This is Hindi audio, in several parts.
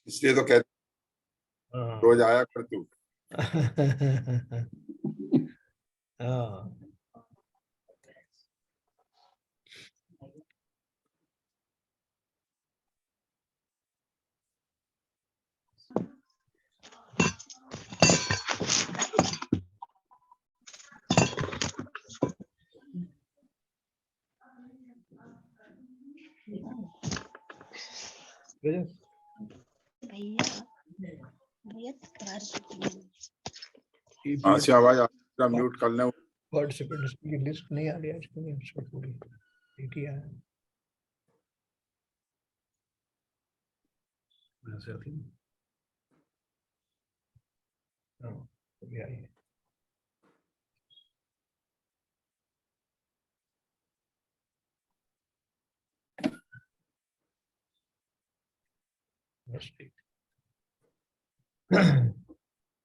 इसलिए तो कहते रोज आया कर तू। हाँ। हाँ से आवाज म्यूट कर लें। पार्टिसिपेंट्स की लिस्ट नहीं आ रही आज की एपिसोड पूरी एक ही है ऐसे आती है। हाँ अभी आई है। बस ठीक।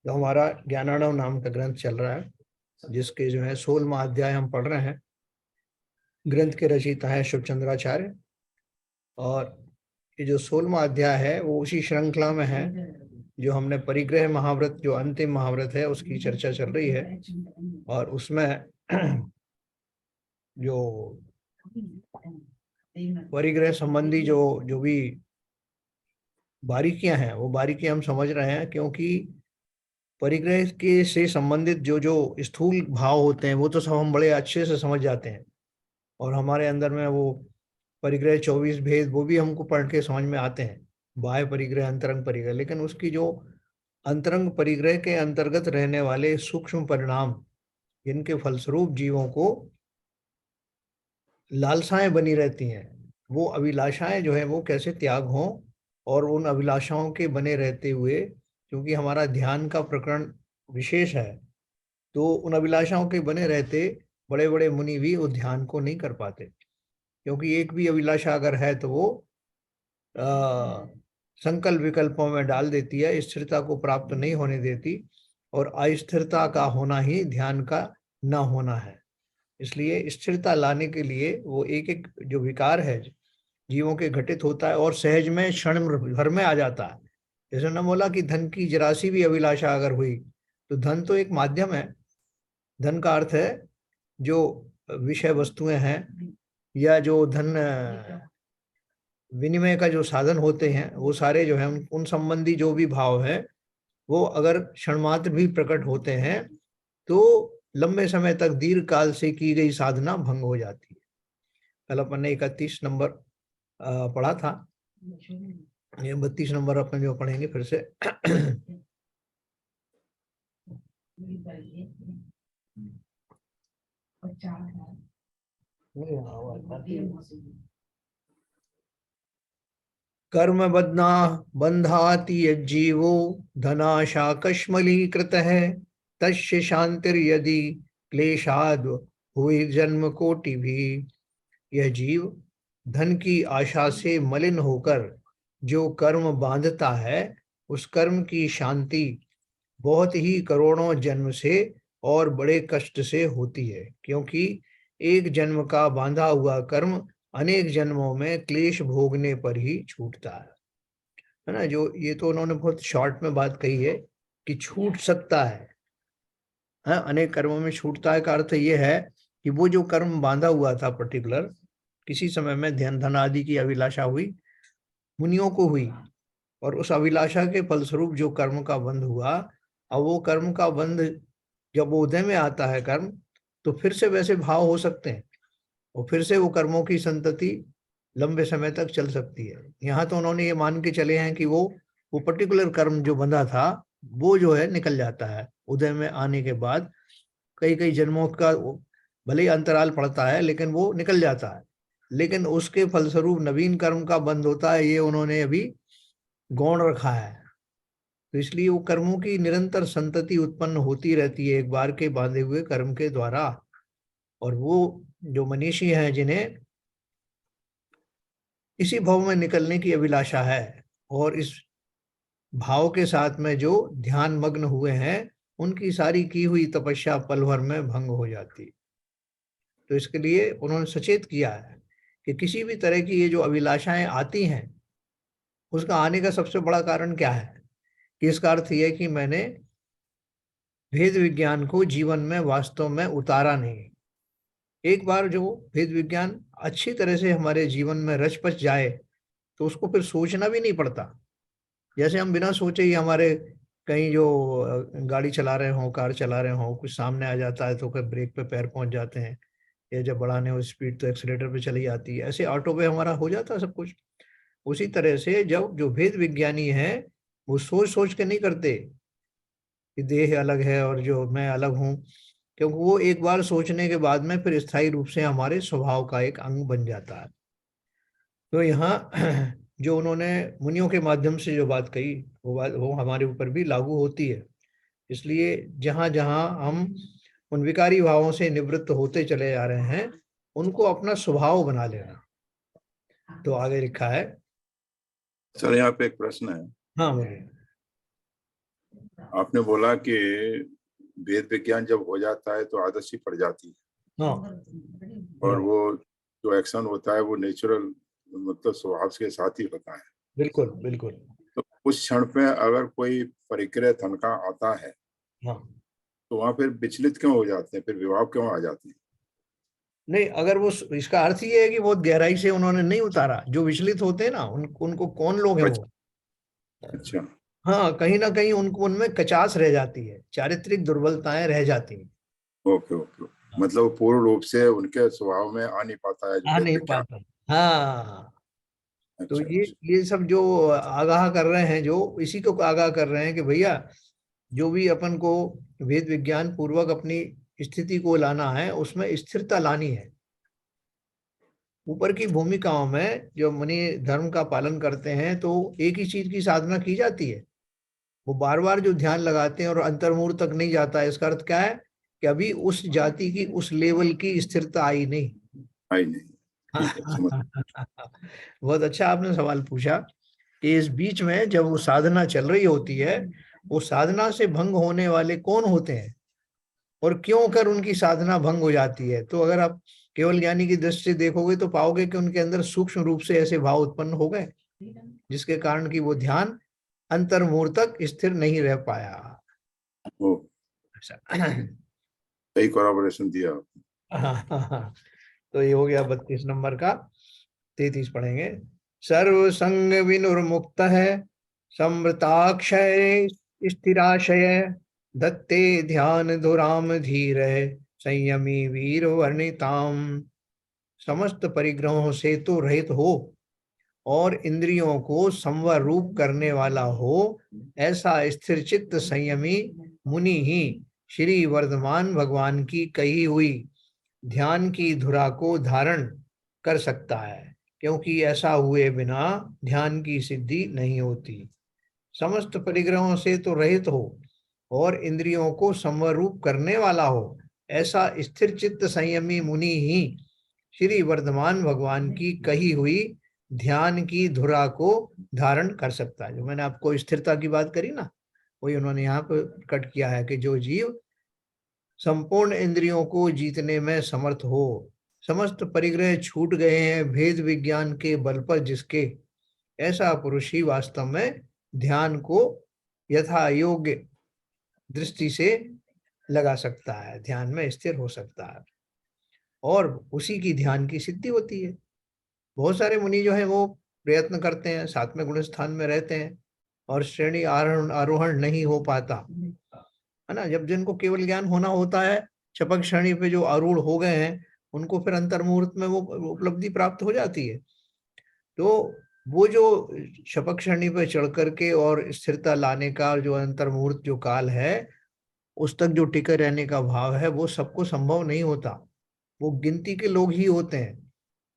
तो हमारा ज्ञानार्णव नाम का ग्रंथ चल रहा है, जिसके जो है 16वां अध्याय हम पढ़ रहे हैं। ग्रंथ के रचयिता है शिवचंद्राचार्य, और ये जो 16वां अध्याय है वो उसी श्रृंखला में है जो हमने परिग्रह महाव्रत, जो अंतिम महाव्रत है, उसकी चर्चा चल रही है। और उसमें जो परिग्रह संबंधी जो जो भी बारीकियां हैं वो बारीकियां हम समझ रहे हैं, क्योंकि परिग्रह के से संबंधित जो जो स्थूल भाव होते हैं वो तो सब हम बड़े अच्छे से समझ जाते हैं, और हमारे अंदर में वो परिग्रह 24 भेद वो भी हमको पढ़ के समझ में आते हैं, बाह्य परिग्रह अंतरंग परिग्रह। लेकिन उसकी जो अंतरंग परिग्रह के अंतर्गत रहने वाले सूक्ष्म परिणाम, जिनके फलस्वरूप जीवों को लालसाएं बनी रहती हैं, वो अभिलाषाएं जो है वो कैसे त्याग हों, और उन अभिलाषाओं के बने रहते हुए, क्योंकि हमारा ध्यान का प्रकरण विशेष है, तो उन अभिलाषाओं के बने रहते बड़े बड़े मुनि भी उस ध्यान को नहीं कर पाते, क्योंकि एक भी अभिलाषा अगर है तो वो संकल्प विकल्पों में डाल देती है, स्थिरता को प्राप्त नहीं होने देती, और अस्थिरता का होना ही ध्यान का न होना है। इसलिए स्थिरता लाने के लिए वो एक एक जो विकार है जीवों के घटित होता है, और सहज में क्षण भर में आ जाता है। जैसे न बोला कि धन की जरा सी भी अभिलाषा अगर हुई, तो धन तो एक माध्यम है। धन का अर्थ है जो विषय वस्तुएं हैं, या जो धन विनिमय का जो साधन होते हैं, वो सारे जो है उन संबंधी जो भी भाव है, वो अगर क्षणमात्र भी प्रकट होते हैं तो लंबे समय तक दीर्घ काल से की गई साधना भंग हो जाती है। कल अपन ने 31 नंबर पढ़ा था, ये 32 नंबर अपन जो पढ़ेंगे फिर से। कर्म बदना बंधाति यज्जीवो धनाशा कश्मलीकृत है, तस्य शांतिर्यदि क्लेशाद हुई जन्म कोटि भी। यह जीव धन की आशा से मलिन होकर जो कर्म बांधता है, उस कर्म की शांति बहुत ही करोड़ों जन्म से और बड़े कष्ट से होती है, क्योंकि एक जन्म का बांधा हुआ कर्म अनेक जन्मों में क्लेश भोगने पर ही छूटता है ना। जो ये तो उन्होंने बहुत शॉर्ट में बात कही है कि छूट सकता है, हाँ, अनेक कर्मों में छूटता है का अर्थ ये है कि वो जो कर्म बांधा हुआ था पर्टिकुलर, किसी समय में ध्यान धन आदि की अभिलाषा हुई, मुनियों को हुई, और उस अभिलाषा के फलस्वरूप जो कर्म का बंध हुआ, अब वो कर्म का बंध जब वो उदय में आता है कर्म, तो फिर से वैसे भाव हो सकते हैं, और फिर से वो कर्मों की संतति लंबे समय तक चल सकती है। यहाँ तो उन्होंने ये मान के चले हैं कि वो पर्टिकुलर कर्म जो बंधा था वो जो है निकल जाता है उदय में आने के बाद। कई कई जन्मों का भले ही अंतराल पड़ता है, लेकिन वो निकल जाता है। लेकिन उसके फलस्वरूप नवीन कर्म का बंध होता है, ये उन्होंने अभी गौण रखा है। तो इसलिए वो कर्मों की निरंतर संतति उत्पन्न होती रहती है एक बार के बांधे हुए कर्म के द्वारा। और वो जो मनीषी हैं जिन्हें इसी भव में निकलने की अभिलाषा है, और इस भाव के साथ में जो ध्यान मग्न हुए हैं, उनकी सारी की हुई तपस्या पल भर में भंग हो जाती। तो इसके लिए उन्होंने सचेत किया है कि किसी भी तरह की ये जो अभिलाषाएं आती हैं, उसका आने का सबसे बड़ा कारण क्या है कि इसका अर्थ यह है कि मैंने भेद विज्ञान को जीवन में वास्तव में उतारा नहीं। एक बार जो भेद विज्ञान अच्छी तरह से हमारे जीवन में रच पच जाए तो उसको फिर सोचना भी नहीं पड़ता। जैसे हम बिना सोचे ही हमारे कहीं जो गाड़ी चला रहे हो, कार चला रहे हो, कुछ सामने आ जाता है तो फिर ब्रेक पे पैर पहुंच जाते हैं, या जब बढ़ाने हो स्पीड तो एक्सीलेटर पे चली जाती है। ऐसे ऑटो पे हमारा हो जाता है सब कुछ। उसी तरह से जब जो भेद विज्ञानी है वो सोच सोच के नहीं करते कि देह अलग है और जो मैं अलग हूँ, क्योंकि वो एक बार सोचने के बाद में फिर स्थायी रूप से हमारे स्वभाव का एक अंग बन जाता है। तो यहाँ जो उन्होंने मुनियों के माध्यम से जो बात कही वो हमारे ऊपर भी लागू होती है। इसलिए जहाँ जहाँ हम उन विकारी भावों से निवृत्त होते चले जा रहे हैं उनको अपना स्वभाव बना लेना। तो आगे लिखा है। सर यहाँ पे एक प्रश्न है। हाँ बोलिए। आपने बोला कि वेद विज्ञान जब हो जाता है तो आदत सी पड़ जाती है हाँ और वो जो एक्शन होता है वो नेचुरल मतलब स्वभाव के साथ ही होता है। बिल्कुल बिल्कुल। तो उस क्षण पे अगर कोई परिक्रय तनका आता है हाँ तो वहां फिर विचलित क्यों हो जाते हैं, फिर विभाव क्यों आ जाते हैं? नहीं, अगर वो इसका अर्थ ये है कि बहुत गहराई से उन्होंने नहीं उतारा। जो विचलित होते हैं ना उनको कौन लोग है वो। अच्छा। हाँ, कहीं ना कहीं उनको उनमें कचास रह जाती है, चारित्रिक दुर्बलताएं रह जाती हैं। Okay okay. मतलब वो पूर्ण रूप से उनके स्वभाव में आ नहीं पाता है जो आ वेद नहीं विज्ञान। पाता। हाँ, तो अच्छा ये अच्छा। ये सब जो आगाह कर रहे हैं, जो इसी को आगाह कर रहे हैं कि भैया जो भी अपन को वेद विज्ञान पूर्वक अपनी स्थिति को लाना है उसमें स्थिरता लानी है। ऊपर की भूमिकाओं में जो मुनि धर्म का पालन करते हैं तो एक ही चीज की साधना की जाती है। वो बार बार जो ध्यान लगाते हैं और अंतर्मुख तक नहीं जाता है। इसका अर्थ क्या है कि अभी उस जाति की उस लेवल की स्थिरता आई नहीं। आई नहीं। ठीक है, समझ। बहुत अच्छा आपने सवाल पूछा कि इस बीच में जब वो साधना चल रही होती है, वो साधना से भंग होने वाले कौन होते हैं और क्यों कर उनकी साधना भंग हो जाती है। तो अगर आप केवल ज्ञानी की दृष्टि से देखोगे तो पाओगे कि उनके अंदर सूक्ष्म रूप से ऐसे भाव उत्पन्न हो गए जिसके कारण कि वो ध्यान अंतर्मुख तक स्थिर नहीं रह पाया। ओ, ऐसा। सही कोलैबोरेशन दिया आपने। तो ये हो गया 32 नंबर का। 33 पढ़ेंगे। सर्व संग विनुर्मुक्त है, समृताक्षय स्थिराशय, दत्ते ध्यान धुराम धीर, संयमी वीर वर्णिताम। समस्त परिग्रहों से तो रहित हो और इंद्रियों को संवर रूप करने वाला हो, ऐसा स्थिर चित्त संयमी मुनि ही श्री वर्धमान भगवान की कही हुई ध्यान की धुरा को धारण कर सकता है, क्योंकि ऐसा हुए बिना ध्यान की सिद्धि नहीं होती। समस्त परिग्रहों से तो रहित हो और इंद्रियों को समरूप करने वाला हो, ऐसा स्थिर चित्त संयमी मुनि ही श्री वर्धमान भगवान की कही हुई ध्यान की धुरा को धारण कर सकता है। जो मैंने आपको स्थिरता की बात करी ना, वही उन्होंने यहाँ पे कट किया है कि जो जीव संपूर्ण इंद्रियों को जीतने में समर्थ हो, समस्त परिग्रह छूट गए हैं भेद विज्ञान के बल पर जिसके, ऐसा पुरुष ही वास्तव में ध्यान को यथा योग्य दृष्टि से लगा सकता है, ध्यान में स्थिर हो सकता है और उसी की ध्यान की सिद्धि होती है। बहुत सारे मुनि जो है वो प्रयत्न करते हैं, सातवें गुण स्थान में रहते हैं और श्रेणी आरोहण आरोहण नहीं हो पाता है ना। जब जिनको केवल ज्ञान होना होता है, शपथ श्रेणी पे जो आरूढ़ हो गए हैं उनको फिर अंतर्मुहूर्त में वो उपलब्धि प्राप्त हो जाती है। तो वो जो शपथ श्रेणी पे चढ़ करके और स्थिरता लाने का जो अंतर्मुहूर्त जो काल है उस तक जो टिके रहने का भाव है वो सबको संभव नहीं होता। वो गिनती के लोग ही होते हैं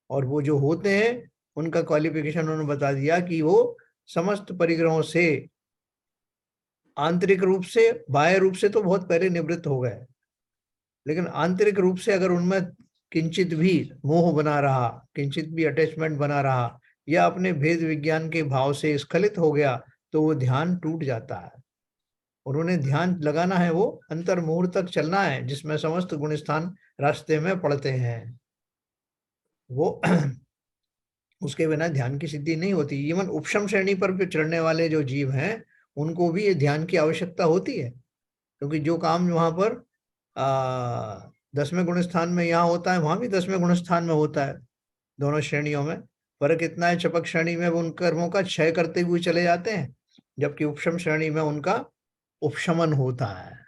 और वो जो होते हैं उनका क्वालिफिकेशन उन्होंने बता दिया कि वो समस्त परिग्रहों से आंतरिक रूप से, बाह्य रूप से तो बहुत पहले निवृत्त हो गए, लेकिन आंतरिक रूप से अगर उनमें किंचित भी मोह बना रहा, किंचित भी अटैचमेंट बना रहा या अपने भेद विज्ञान के भाव से स्खलित हो गया तो वो ध्यान टूट जाता है। उन्होंने ध्यान लगाना है, वो अंतर्मुहूर्त तक चलना है जिसमें समस्त गुण स्थान रास्ते में पड़ते हैं। वो उसके बिना ध्यान की सिद्धि नहीं होती। इवन उपशम श्रेणी पर भी चढ़ने वाले जो जीव हैं उनको भी ये ध्यान की आवश्यकता होती है, क्योंकि जो काम वहां पर 10वें गुण स्थान में यहाँ होता है वहां भी 10वें गुण स्थान में होता है। दोनों श्रेणियों में फर्क इतना है, चपक श्रेणी में वो उन कर्मों का क्षय करते हुए चले जाते हैं, जबकि उपशम श्रेणी में उनका उपशमन होता है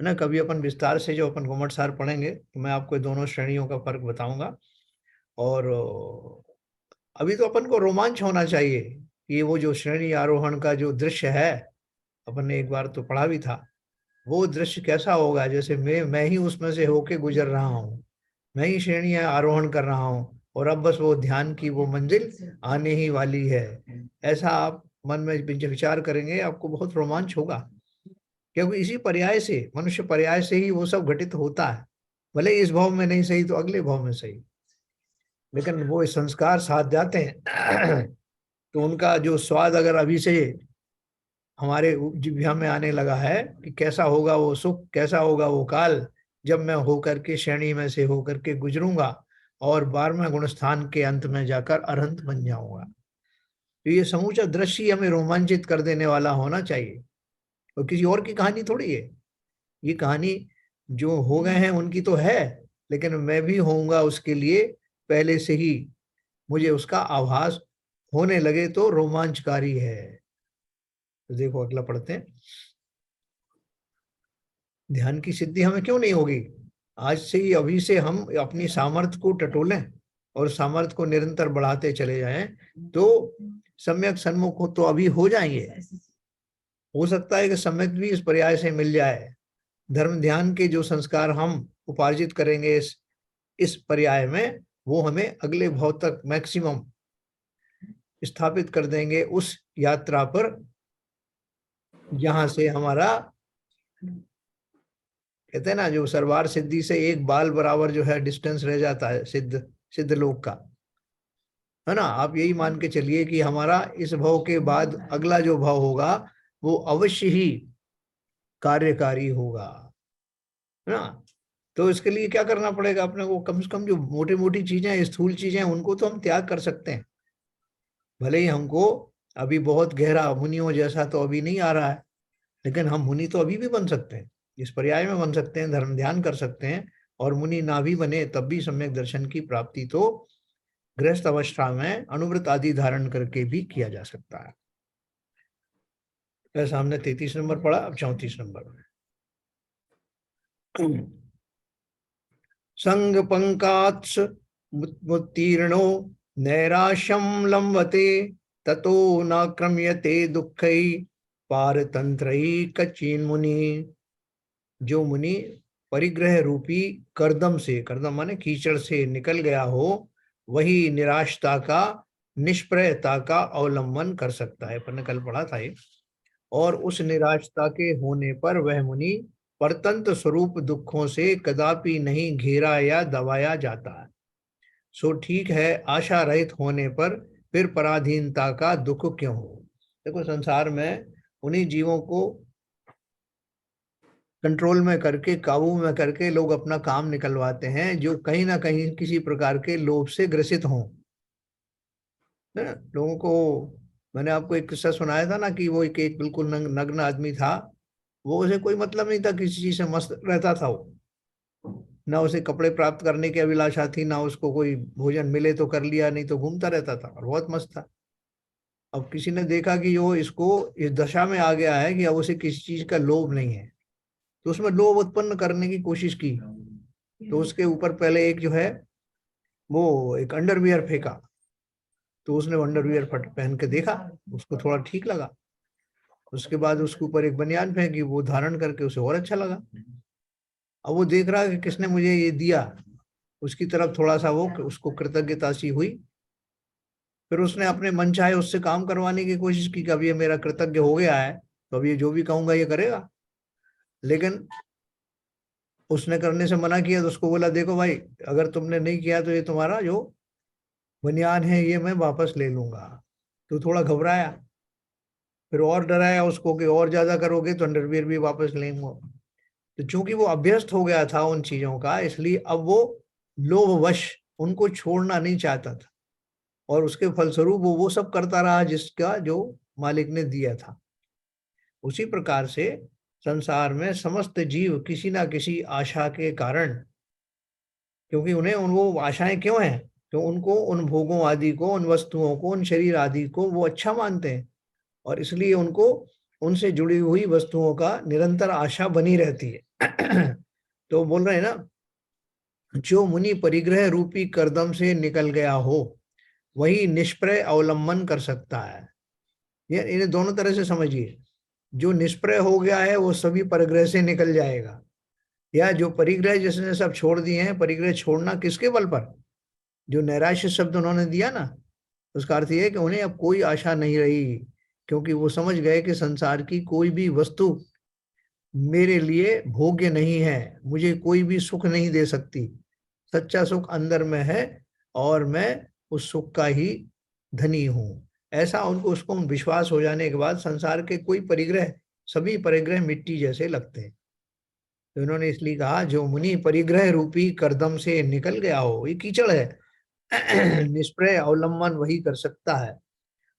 ना। कभी अपन विस्तार से जो अपन घुमटसार पढ़ेंगे तो मैं आपको दोनों श्रेणियों का फर्क बताऊंगा। और अभी तो अपन को रोमांच होना चाहिए कि वो जो श्रेणी आरोहण का जो दृश्य है, अपन ने एक बार तो पढ़ा भी था, वो दृश्य कैसा होगा, जैसे मैं ही उसमें से होके गुजर रहा हूँ, मैं ही श्रेणियां आरोहण कर रहा हूँ और अब बस वो ध्यान की वो मंजिल आने ही वाली है। ऐसा आप मन में विचार करेंगे, आपको बहुत रोमांच होगा, क्योंकि इसी पर्याय से, मनुष्य पर्याय से ही वो सब घटित होता है। भले इस भाव में नहीं सही तो अगले भाव में सही, लेकिन वो संस्कार साथ जाते हैं तो उनका जो स्वाद अगर अभी से हमारे जिह्वा में आने लगा है कि कैसा होगा वो सुख, कैसा होगा वो काल, जब मैं होकर के श्रेणी में से होकर के गुजरूंगा और 12वें गुण स्थान के अंत में जाकर अरहंत बन जाऊंगा। तो ये समूचा दृश्य हमें रोमांचित कर देने वाला होना चाहिए, और किसी और की कहानी थोड़ी है ये। कहानी जो हो गए हैं उनकी तो है, लेकिन मैं भी होऊंगा उसके लिए पहले से ही मुझे उसका आभास होने लगे तो रोमांचकारी है। तो देखो अगला पढ़ते हैं। ध्यान की सिद्धि हमें क्यों नहीं होगी? आज से ही, अभी से हम अपनी सामर्थ्य को टटोलें और सामर्थ्य को निरंतर बढ़ाते चले जाएं तो सम्यक सन्मुख हो तो अभी हो जाएंगे। हो सकता है कि सम्यक भी इस पर्याय से मिल जाए। धर्म ध्यान के जो संस्कार हम उपार्जित करेंगे इस पर्याय में, वो हमें अगले भाव तक मैक्सिमम स्थापित कर देंगे उस यात्रा पर जहां से हमारा, कहते हैं ना, जो सर्वार सिद्धि से एक बाल बराबर जो है डिस्टेंस रह जाता है सिद्ध लोक का, है ना। आप यही मान के चलिए कि हमारा इस भाव के बाद अगला जो भाव होगा वो अवश्य ही कार्यकारी होगा, है ना। तो इसके लिए क्या करना पड़ेगा अपने को? कम से कम जो मोटी मोटी चीजें, स्थूल चीजें, उनको तो हम त्याग कर सकते हैं। भले ही हमको अभी बहुत गहरा मुनियों जैसा तो अभी नहीं आ रहा है, लेकिन हम मुनि तो अभी भी बन सकते हैं, इस पर्याय में बन सकते हैं, धर्म ध्यान कर सकते हैं। और मुनि ना भी बने तब भी सम्यक दर्शन की प्राप्ति तो गृहस्थ अवस्था में अनुव्रत आदि धारण करके भी किया जा सकता है। वैसे हमने 33 नंबर पढ़ा, अब 34 नंबर में संग पंकात्स उत्तीर्णो नैराश्यम लंबते ततो न क्रम्यते दुःखै पारतंत्रैः कचिन मुनि। जो मुनि परिग्रह रूपी कर्दम से, कर्दम माने कीचड़ से निकल गया हो, वही निराशता का, निष्प्रयता का अवलंबन कर सकता है। पर कल पढ़ा था ये। और उस निराशता के होने पर वह मुनि परतंत्र स्वरूप दुखों से कदापि नहीं घेरा या दबाया जाता है। सो ठीक है, आशा रहित होने पर फिर पराधीनता का दुख क्यों हो? देखो संसार में उन्हीं जीवों को कंट्रोल में करके, काबू में करके लोग अपना काम निकलवाते हैं जो कहीं ना कहीं किसी प्रकार के लोभ से ग्रसित हों, है ना। लोगों को, मैंने आपको एक किस्सा सुनाया था ना कि वो एक बिल्कुल नग्न आदमी था। वो उसे कोई मतलब नहीं था, किसी चीज से मस्त रहता था वो। ना उसे कपड़े प्राप्त करने की अभिलाषा थी, ना उसको कोई भोजन मिले तो कर लिया, नहीं तो घूमता रहता था और बहुत मस्त था। अब किसी ने देखा कि वो इसको इस दशा में आ गया है कि अब उसे किसी चीज का लोभ नहीं है, तो उसमें लोभ उत्पन्न करने की कोशिश की। तो उसके ऊपर पहले एक जो है वो एक अंडरवियर फेंका। तो उसने अंडरवियर पहन के देखा, उसको थोड़ा ठीक लगा। उसके बाद उसके ऊपर एक बनियान फेंकी, वो धारण करके उसे और अच्छा लगा। अब वो देख रहा है कि किसने मुझे ये दिया, उसकी तरफ थोड़ा सा वो उसको कृतज्ञता सी हुई। फिर उसने अपने मन चाहे उससे काम करवाने की कोशिश की कि अब ये मेरा कृतज्ञ हो गया है तो अब ये जो भी कहूंगा ये करेगा। लेकिन उसने करने से मना किया तो उसको बोला, देखो भाई, अगर तुमने नहीं किया तो ये तुम्हारा जो बनियान है ये मैं वापस ले लूंगा। तो थोड़ा घबराया, फिर और डराया उसको कि और ज्यादा करोगे तो अंडरवियर भी वापस लेंगे। तो चूंकि वो अभ्यस्त हो गया था उन चीजों का, इसलिए अब वो लोभवश उनको छोड़ना नहीं चाहता था। और उसके फलस्वरूप वो सब करता रहा जिसका जो मालिक ने दिया था। उसी प्रकार से संसार में समस्त जीव किसी ना किसी आशा के कारण, क्योंकि उन्हें वो आशाएं क्यों हैं, तो उनको उन भोगों आदि को, उन वस्तुओं को, उन शरीर आदि को वो अच्छा मानते हैं, और इसलिए उनको उनसे जुड़ी हुई वस्तुओं का निरंतर आशा बनी रहती है। तो बोल रहे हैं ना, जो मुनि परिग्रह रूपी करदम से निकल गया हो वही निष्प्रय अवलंबन कर सकता है। ये इन्हें दोनों तरह से समझिए। जो निष्प्रय हो गया है वो सभी परिग्रह से निकल जाएगा, या जो परिग्रह जिसने सब छोड़ दिए हैं, परिग्रह छोड़ना किसके बल पर, जो नैराश्य शब्द उन्होंने दिया ना, उसका अर्थ यह है कि उन्हें अब कोई आशा नहीं रही, क्योंकि वो समझ गए कि संसार की कोई भी वस्तु मेरे लिए भोग्य नहीं है, मुझे कोई भी सुख नहीं दे सकती। सच्चा सुख अंदर में है और मैं उस सुख का ही धनी हूं। ऐसा उनको उसको विश्वास हो जाने के बाद संसार के कोई परिग्रह, सभी परिग्रह मिट्टी जैसे लगते हैं। तो इन्होंने इसलिए कहा, जो मुनि परिग्रह रूपी करदम से निकल गया हो, ये कीचड़ है, निष्प्रय अवलंबन वही कर सकता है।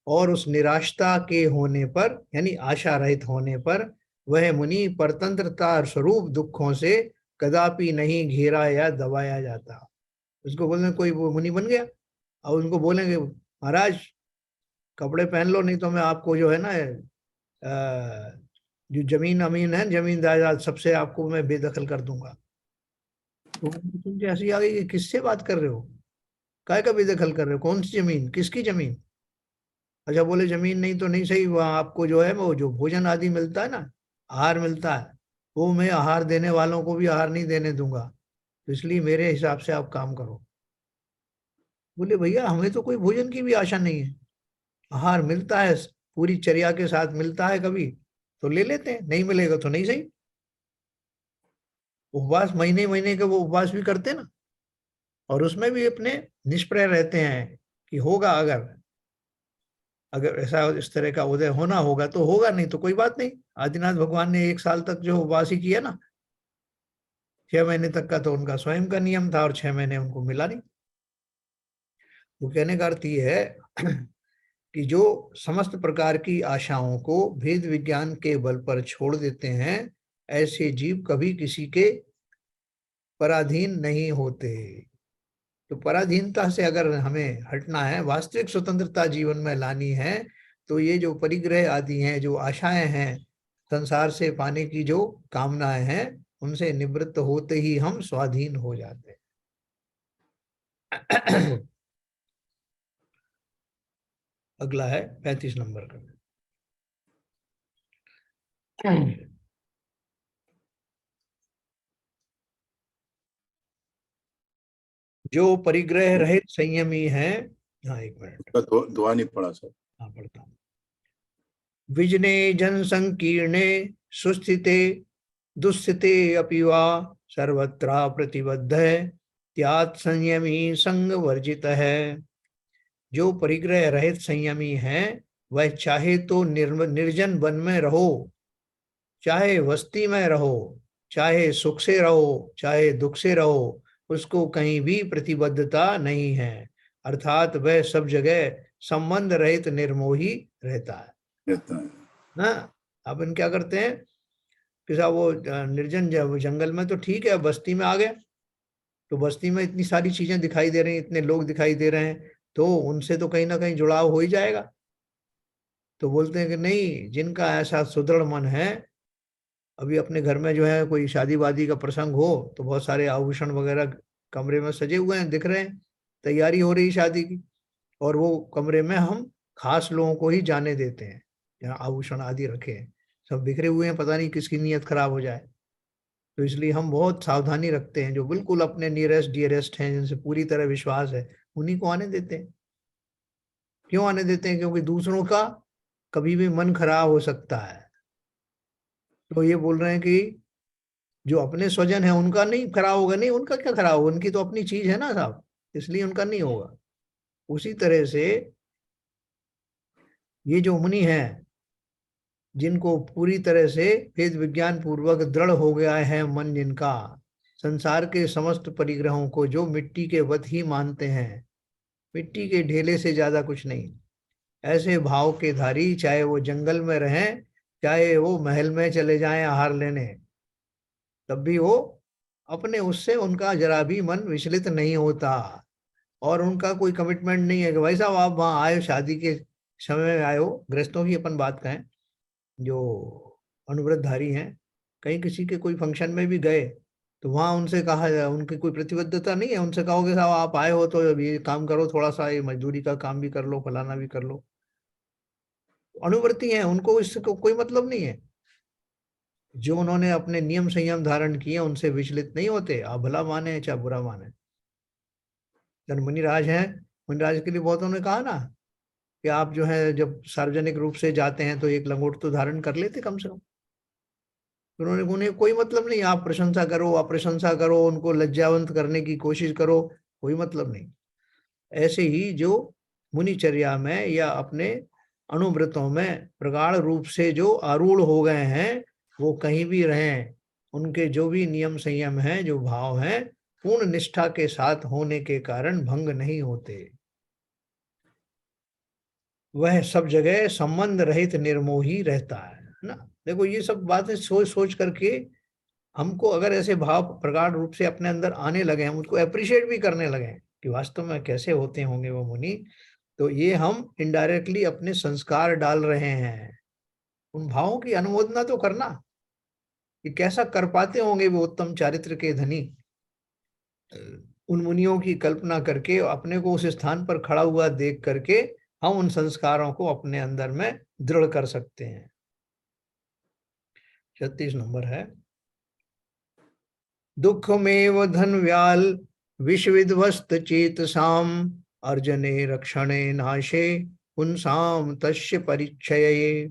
और उस निराशता के होने पर, यानी आशा रहित होने पर, वह मुनि परतंत्रता स्वरूप दुखों से कदापि नहीं घेरा या दबाया जाता। उसको बोलने कोई वो मुनि बन गया और उनको बोलेंगे महाराज कपड़े पहन लो, नहीं तो मैं आपको जो है ना जो जमीन अमीन है, जमीन जायदाद सबसे आपको मैं बेदखल कर दूंगा। तो तुमसे हंसी आ गई कि किससे बात कर रहे हो, काय का बेदखल कर रहे हो, कौन सी जमीन, किसकी जमीन। अच्छा, बोले जमीन नहीं तो नहीं सही, वहाँ आपको जो है वो जो भोजन आदि मिलता है ना, आहार मिलता है, वो मैं आहार देने वालों को भी आहार नहीं देने दूंगा, तो इसलिए मेरे हिसाब से आप काम करो। बोले भैया हमें तो कोई भोजन की भी आशा नहीं है, आहार मिलता है पूरी चर्या के साथ मिलता है, कभी तो ले लेते हैं, नहीं मिलेगा तो नहीं सही। उपवास महीने महीने के वो उपवास भी करते हैं ना, और उसमें भी अपने निष्प्रय रहते हैं कि होगा, अगर अगर ऐसा इस तरह का उदय होना होगा तो होगा, नहीं तो कोई बात नहीं। आदिनाथ भगवान ने 1 साल तक जो उपवास ही किया ना, 6 महीने तक का तो उनका स्वयं का नियम था, और 6 महीने उनको मिला नहीं। वो कहने का अर्थ ये है कि जो समस्त प्रकार की आशाओं को भेद विज्ञान के बल पर छोड़ देते हैं, ऐसे जीव कभी किसी के पराधीन नहीं होते। तो पराधीनता से अगर हमें हटना है, वास्तविक स्वतंत्रता जीवन में लानी है, तो ये जो परिग्रह आदि हैं, जो आशाएं हैं, संसार से पाने की जो कामनाएं हैं, उनसे निवृत्त होते ही हम स्वाधीन हो जाते हैं। अगला है 35 नंबर का। जो परिग्रह रहित संयमी है, हाँ 1 मिनट, उसका दुआ नहीं पड़ा सर। हाँ पढ़ता हूँ। विजने जन संकीर्णे सुस्थिते दुस्थिते अपि वा सर्वत्र प्रतिबद्ध है, त्याग संयमी संग वर्जित है। जो परिग्रह रहित संयमी है, वह चाहे तो निर्जन वन में रहो, चाहे वस्ती में रहो, चाहे सुख से रहो, चाहे दुख से रहो, उसको कहीं भी प्रतिबद्धता नहीं है, अर्थात वह सब जगह संबंध रहित निर्मोही रहता है रहता है। ना। अपन क्या करते हैं कि साहब वो निर्जन जंगल में तो ठीक है, बस्ती में आ गए तो बस्ती में इतनी सारी चीजें दिखाई दे रही हैं, इतने लोग दिखाई दे रहे हैं, तो उनसे तो कहीं ना कहीं जुड़ाव हो ही जाएगा। तो बोलते हैं कि नहीं, जिनका ऐसा सुदृढ़ मन है, अभी अपने घर में जो है कोई शादी वादी का प्रसंग हो तो बहुत सारे आभूषण वगैरह कमरे में सजे हुए हैं, दिख रहे हैं, तैयारी हो रही शादी की, और वो कमरे में हम खास लोगों को ही जाने देते हैं जहाँ आभूषण आदि रखे हैं, सब बिखरे हुए हैं, पता नहीं किसकी नीयत खराब हो जाए। तो इसलिए हम बहुत सावधानी रखते हैं, जो बिल्कुल अपने नियरेस्ट डियरेस्ट हैं, जिनसे पूरी तरह विश्वास है, उन्हीं को आने देते हैं। क्यों आने देते हैं? क्योंकि दूसरों का कभी भी मन खराब हो सकता है। तो ये बोल रहे हैं कि जो अपने स्वजन है उनका नहीं खराब होगा, नहीं उनका क्या खराब होगा, उनकी तो अपनी चीज है ना साहब, इसलिए उनका नहीं होगा। उसी तरह से ये जो मुनि है, जिनको पूरी तरह से वेद विज्ञान पूर्वक दृढ़ हो गया है मन, जिनका संसार के समस्त परिग्रहों को जो मिट्टी के वत ही मानते हैं, मिट्टी के ढेले से ज्यादा कुछ नहीं। ऐसे भाव के धारी चाहे वो जंगल में रहें, चाहे वो महल में चले जाएं आहार लेने, तब भी वो अपने उससे उनका जरा भी मन विचलित नहीं होता। और उनका कोई कमिटमेंट नहीं है कि भाई साहब आप वहां आए शादी के समय में आए हो। गृहस्थों की अपन बात करें जो अनुव्रतधारी हैं, कहीं किसी के कोई फंक्शन में भी गए तो वहां उनसे कहा जाए, उनकी कोई प्रतिबद्धता नहीं है, उनसे कहोगे साहब आप आए हो तो ये काम करो, थोड़ा सा ये मजदूरी का काम भी कर लो, फलाना भी कर लो। अनुवर्ती हैं, उनको इससे कोई मतलब नहीं है। जो उन्होंने अपने नियम संयम धारण किए उनसे विचलित नहीं होते, आप भला माने चाहे बुरा माने। जन मुनिराज हैं, मुनिराज के लिए बहुतों ने कहा ना कि आप जो है जब सार्वजनिक रूप से जाते हैं तो एक लंगोट तो धारण कर लेते कम से कम। उन्होंने, उन्हें कोई मतलब नहीं, आप प्रशंसा करो अप्रशंसा करो, उनको लज्जावंत करने की कोशिश करो, कोई मतलब नहीं। ऐसे ही जो मुनिचर्या में या अपने अनुव्रतों में प्रगाढ़ रूप से जो आरूढ़ हो गए हैं, वो कहीं भी रहें, उनके जो भी नियम संयम हैं, जो भाव हैं, पूर्ण निष्ठा के साथ होने के कारण भंग नहीं होते। वह सब जगह संबंध रहित निर्मोही रहता है ना। देखो ये सब बातें सोच सोच करके हमको अगर ऐसे भाव प्रगाढ़ रूप से अपने अंदर आने लगे, हम उसको अप्रिशिएट भी करने लगे कि वास्तव में कैसे होते होंगे वो मुनि, तो ये हम इनडायरेक्टली अपने संस्कार डाल रहे हैं। उन भावों की अनुमोदना तो करना कि कैसा कर पाते होंगे वो उत्तम चारित्र के धनी। उन मुनियों की कल्पना करके अपने को उस स्थान पर खड़ा हुआ देख करके हम उन संस्कारों को अपने अंदर में दृढ़ कर सकते हैं। 36 नंबर है, दुखमेव धन व्याल विषविध्वस्त चेतसाम अर्जने रक्षणे नाशे पुंसाम तस्य परिच्छये।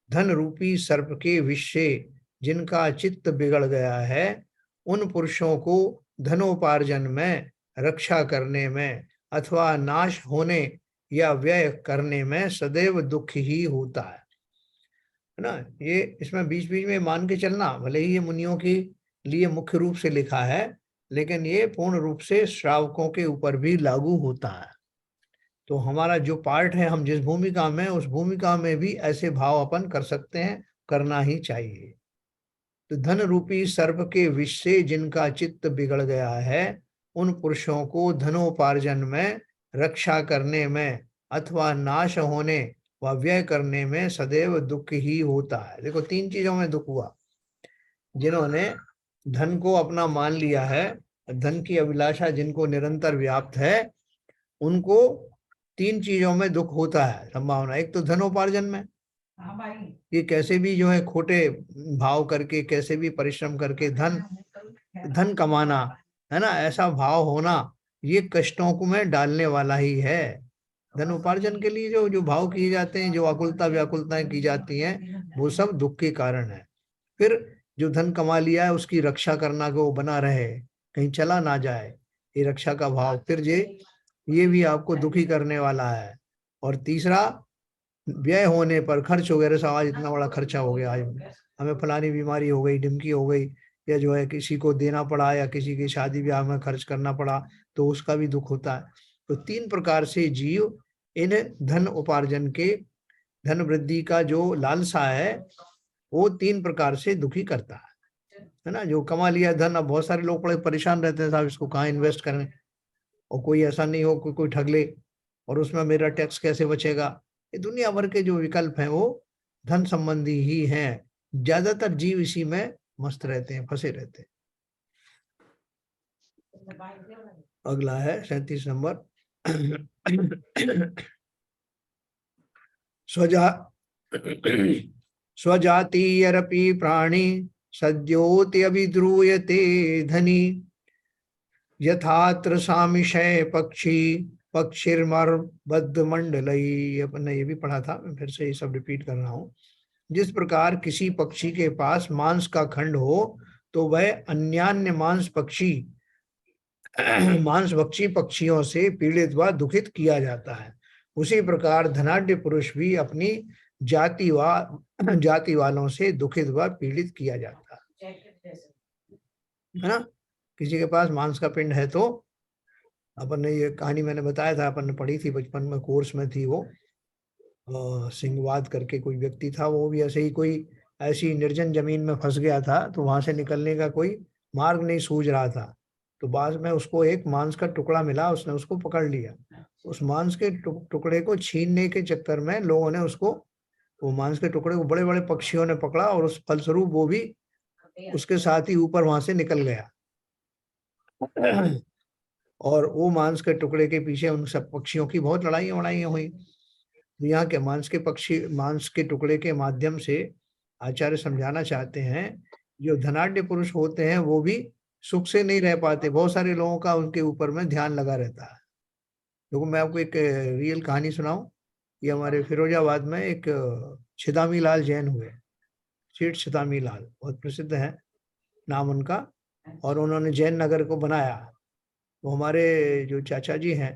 धन रूपी सर्प के विष से जिनका चित्त बिगड़ गया है, उन पुरुषों को धनोपार्जन में, रक्षा करने में अथवा नाश होने या व्यय करने में सदैव दुख ही होता है ना। ये इसमें बीच बीच में मान के चलना, भले ही ये मुनियों के लिए मुख्य रूप से लिखा है, लेकिन ये पूर्ण रूप से श्रावकों के ऊपर भी लागू होता है। तो हमारा जो पार्ट है, हम जिस भूमिका में, उस भूमिका में भी ऐसे भाव अपन कर सकते हैं, करना ही चाहिए। तो धन रूपी सर्प के विष से जिनका चित्त बिगड़ गया है, उन पुरुषों को धनोपार्जन में, रक्षा करने में अथवा नाश होने व व्यय करने में सदैव दुख ही होता है। देखो 3 चीजों में दुख हुआ। जिन्होंने धन को अपना मान लिया है, धन की अभिलाषा जिनको निरंतर व्याप्त है, उनको 3 चीजों में दुख होता है संभावना। एक तो धनोपार्जन में, ये कैसे भी जो है खोटे भाव करके, कैसे भी परिश्रम करके धन कमाना है ना, ऐसा भाव होना, ये कष्टों को में डालने वाला ही है। धन उपार्जन के लिए जो जो भाव किए जाते हैं, जो आकुलता व्याकुलताएं की जाती हैं, वो सब दुख के कारण है। फिर जो धन कमा लिया है उसकी रक्षा करना, को वो बना रहे, कहीं चला ना जाए, ये रक्षा का भाव, फिर ये भी आपको दुखी करने वाला है। और तीसरा, व्यय होने पर, खर्च वगैरह से, आज इतना बड़ा खर्चा हो गया, आज हमें फलानी बीमारी हो गई, ढिमकी हो गई, या जो है किसी को देना पड़ा, या किसी की शादी ब्याह में खर्च करना पड़ा, तो उसका भी दुख होता है। तो 3 प्रकार से जीव इन धन उपार्जन के, धन वृद्धि का जो लालसा है, वो 3 प्रकार से दुखी करता है ना। जो कमा लिया धन, अब बहुत सारे लोग बड़े परेशान रहते हैं, साहब इसको कहाँ इन्वेस्ट करें, और कोई ऐसा नहीं हो कोई ठग ले, और उसमें मेरा टैक्स कैसे बचेगा। ये दुनिया भर के जो विकल्प हैं वो धन संबंधी ही हैं। ज्यादातर जीव इसी में मस्त रहते हैं, फंसे रहते हैं। अगला है 37 नंबर, स्वजातीयरपि प्राणी सद्योति अभिद्रूयते धनी यथात्र सामिशय पक्षी पक्षिर्मर्बद्ध मंडलई। अपन ने ये भी पढ़ा था, मैं फिर से ये सब रिपीट कर रहा हूँ। जिस प्रकार किसी पक्षी के पास मांस का खंड हो तो वह अन्यान्य मांस भक्षी पक्षियों से पीड़ित व दुखित किया जाता है, उसी प्रकार धनाढ्य पुरुष भी अपनी जाति वालों से दुखित व पीड़ित किया जाता है ना। किसी के पास मांस का पिंड है तो अपन ने ये कहानी मैंने बताया था, अपन ने पढ़ी थी बचपन में, कोर्स में थी वो। सिंहवाद करके कोई व्यक्ति था, वो भी ऐसे ही कोई ऐसी निर्जन जमीन में फंस गया था, तो वहां से निकलने का कोई मार्ग नहीं सूझ रहा था। तो बाद में उसको एक मांस का टुकड़ा मिला, उसने उसको पकड़ लिया। उस मांस के टुकड़े को छीनने के चक्कर में लोगों ने उसको, वो मांस के टुकड़े को बड़े बड़े पक्षियों ने पकड़ा, और उस फलस्वरूप वो भी उसके साथ ही ऊपर वहां से निकल गया। और वो मांस के टुकड़े के पीछे उन सब पक्षियों की बहुत लड़ाइयाँ हुई। यहाँ के मांस के टुकड़े के माध्यम से आचार्य समझाना चाहते हैं, जो धनाढ्य पुरुष होते हैं वो भी सुख से नहीं रह पाते। बहुत सारे लोगों का उनके ऊपर में ध्यान लगा रहता है। देखो मैं आपको एक रियल कहानी सुनाऊं। ये हमारे फिरोजाबाद में एक छिदामी लाल जैन हुए, सेठ छिदामी लाल, बहुत प्रसिद्ध है नाम उनका, और उन्होंने जैन नगर को बनाया। वो हमारे जो चाचा जी हैं,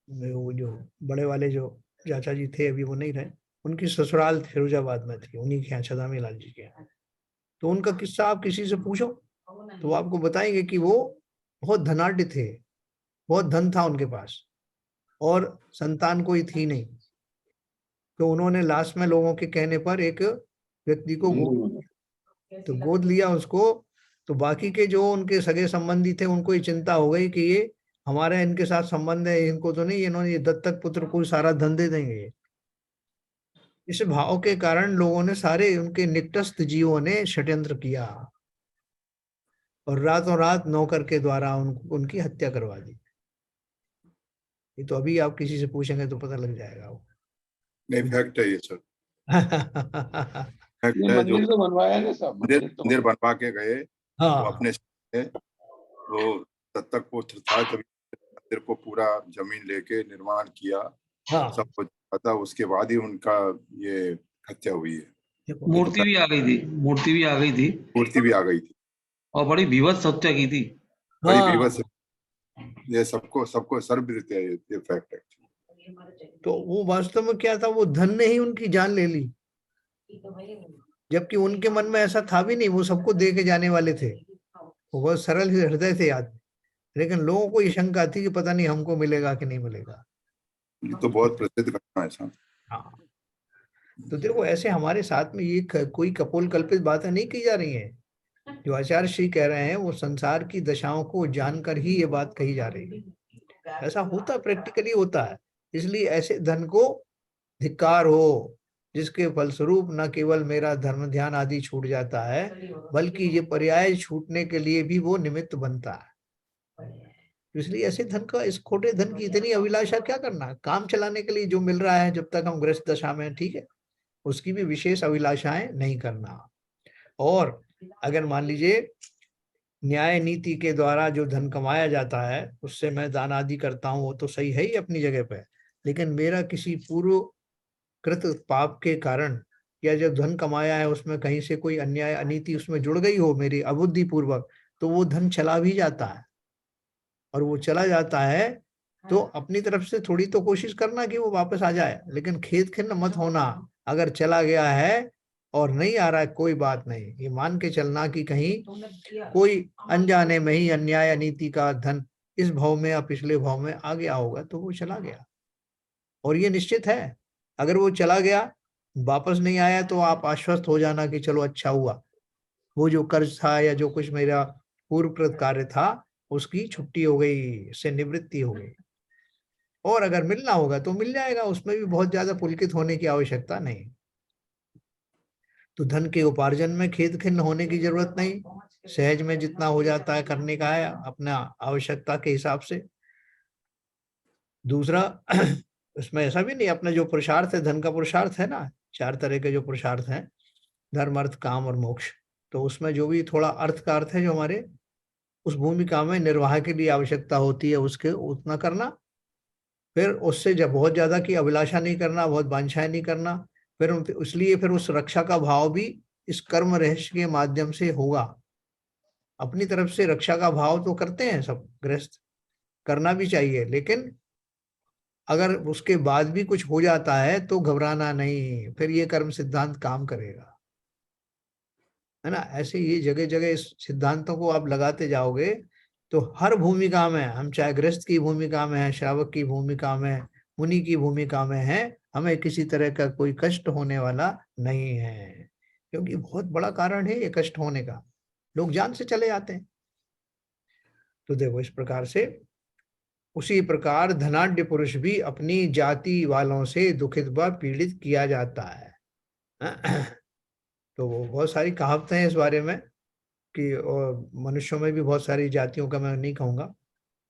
वो जो बड़े वाले जो चाचा जी थे, अभी वो नहीं रहे, उनकी ससुराल फिरोजाबाद में थी, उन्हीं के यहाँ छदामी लाल जी के यहाँ। तो उनका किस्सा आप किसी से पूछो तो वो आपको बताएंगे कि वो बहुत धनाढ्य थे, बहुत धन था उनके पास, और संतान कोई थी नहीं। तो उन्होंने लास्ट में लोगों के कहने पर एक व्यक्ति को गोद लिया उसको। तो बाकी के जो उनके सगे संबंधी थे उनको ये चिंता हो गई कि ये हमारा इनके साथ संबंध है, इनको तो नहीं, इन्होंने ये दत्तक पुत्र को सारा धन दे देंगे। इस भाव के कारण लोगों ने, सारे उनके निकटस्थ जीवों ने षड्यंत्र किया और रातों रात नौकर के द्वारा उनकी हत्या करवा दी। ये तो अभी आप किसी से पूछेंगे तो पता लग जाएगा वो। नहीं, फैक्ट है ये सर, फैक्ट ये है। जो मंदिर तो बनवाया ना सब, मंदिर बनवा के गए वो हाँ अपने से, वो दत्तक पुत्र था, तभी मंदिर को पूरा जमीन लेके निर्माण किया, हाँ, सब कुछ था, उसके बाद ही उनका ये हत्या हुई है। देखो मूर्ति भी आ गई थी, मूर्ति भी आ गई थी, मूर्ति भी आ गई थी, और बड़ी विभत्स हत्या की थी। बड़ी हाँ। विवश। ये सबको सबको सर्वविदित है ये फैक्ट है। तो वो वास्तव में क्या था, वो धन ने ही उनकी जान ले ली, जबकि उनके मन में ऐसा था भी नहीं, वो सबको दे के जाने वाले थे, वो बहुत सरल हृदय थे आदमी। लेकिन लोगों को ये शंका थी कि पता नहीं हमको मिलेगा कि नहीं मिलेगा। ये तो बहुत प्रसिद्ध घटना है सर। हाँ, तो देखो ऐसे हमारे साथ में ये कोई कपोल कल्पित बातें नहीं की जा रही हैं। जो आचार्य श्री कह रहे हैं वो संसार की दशाओं को जानकर ही ये बात कही जा रही है। ऐसा होता, प्रैक्टिकली होता है। इसलिए ऐसे धन को धिक्कार हो, जिसके फलस्वरूप न केवल मेरा धर्म ध्यान आदि छूट जाता है, बल्कि ये पर्याय छूटने के लिए भी वो निमित्त बनता है। इसलिए ऐसे धन का, इस खोटे धन की इतनी अभिलाषा क्या करना, काम चलाने के लिए जो मिल रहा है जब तक हम ग्रस्त दशा में हैं, ठीक है, उसकी भी विशेष अभिलाषाएं नहीं करना। और अगर मान लीजिए न्याय नीति के द्वारा जो धन कमाया जाता है उससे मैं दान आदि करता हूँ, वो तो सही है ही अपनी जगह पे, लेकिन मेरा किसी पूर्व कृत पाप के कारण, या जब धन कमाया है उसमें कहीं से कोई अन्याय अनीति उसमें जुड़ गई हो मेरी अबुद्धि पूर्वक, तो वो धन चला भी जाता है। और वो चला जाता है तो अपनी तरफ से थोड़ी तो कोशिश करना कि वो वापस आ जाए, लेकिन खेद खिन्न मत होना। अगर चला गया है और नहीं आ रहा है, कोई बात नहीं, ये मान के चलना कि कहीं कोई अनजाने में ही अन्याय अनीति का धन इस भाव में या पिछले भाव में आ गया होगा, तो वो चला गया। और ये निश्चित है, अगर वो चला गया वापस नहीं आया तो आप आश्वस्त हो जाना कि चलो अच्छा हुआ, वो जो कर्ज था या जो कुछ मेरा पूर्वकृत कार्य था उसकी छुट्टी हो गई, से निवृत्ति हो गई। और अगर मिलना होगा तो मिल जाएगा, उसमें भी बहुत ज्यादा पुलकित होने की आवश्यकता नहीं। तो धन के उपार्जन में खेद खिन्न होने की जरूरत नहीं, सहज में जितना हो जाता है करने का है अपना आवश्यकता के हिसाब से। दूसरा इसमें ऐसा भी नहीं, अपना जो पुरुषार्थ है, धन का पुरुषार्थ है ना, 4 तरह के जो पुरुषार्थ हैं, धर्म अर्थ काम और मोक्ष, तो उसमें जो भी थोड़ा अर्थ का अर्थ है जो हमारे उस भूमिका में निर्वाह के लिए आवश्यकता होती है उसके उतना करना। फिर उससे जब बहुत ज्यादा की अभिलाषा नहीं करना, बहुत वांछाएं नहीं करना। फिर इसलिए फिर उस रक्षा का भाव भी इस कर्म रहस्य के माध्यम से होगा। अपनी तरफ से रक्षा का भाव तो करते हैं सब गृहस्थ, करना भी चाहिए, लेकिन अगर उसके बाद भी कुछ हो जाता है तो घबराना नहीं, फिर ये कर्म सिद्धांत काम करेगा, है ना। ऐसे ये जगह जगह इस सिद्धांतों को आप लगाते जाओगे तो हर भूमिका में हम, चाहे गृहस्थ की भूमिका में है, श्रावक की भूमिका में, मुनि की भूमिका में है, हमें किसी तरह का कोई कष्ट होने वाला नहीं है, क्योंकि बहुत बड़ा कारण है ये कष्ट होने का, लोग जान से चले जाते हैं। तो देखो इस प्रकार से, उसी प्रकार धनाढ्य पुरुष भी अपनी जाति वालों से दुखित व पीड़ित किया जाता है। तो वो बहुत सारी कहावतें हैं इस बारे में कि, और मनुष्यों में भी बहुत सारी जातियों का मैं नहीं कहूंगा,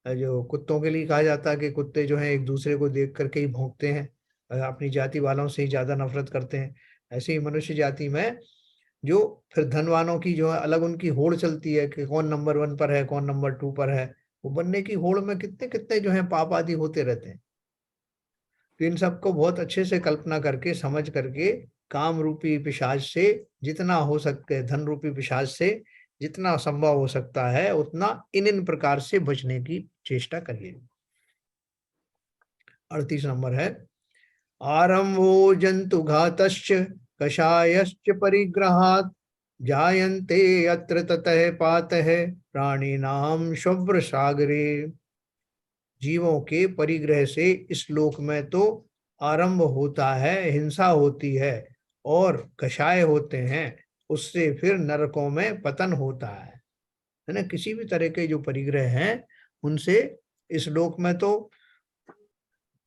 जो कुत्तों के लिए कहा जाता है कि कुत्ते जो है एक दूसरे को देख करके ही भौंकते हैं, अपनी जाति वालों से ही ज्यादा नफरत करते हैं। ऐसे ही मनुष्य जाति में जो फिर धनवानों की जो है अलग उनकी होड़ चलती है कि कौन नंबर 1 पर है, कौन नंबर 2 पर है, वो बनने की होड़ में कितने कितने जो है पाप आदि होते रहते हैं। तो इन सबको बहुत अच्छे से कल्पना करके, समझ करके, काम रूपी पिशाच से जितना हो सकते है, धन रूपी पिशाच से जितना संभव हो सकता है उतना इन प्रकार से बचने की चेष्टा करिए। 38 नंबर है, आरंभो जंतु घातश्च कषायश्च परिग्रहात् जायन्ते अत्र ततः पातः प्राणिनां शुभ्र सागरे। जीवों के परिग्रह से इस लोक में तो आरंभ होता है, हिंसा होती है, और कषाय होते हैं, उससे फिर नरकों में पतन होता है ना। किसी भी तरह के जो परिग्रह हैं उनसे इस लोक में तो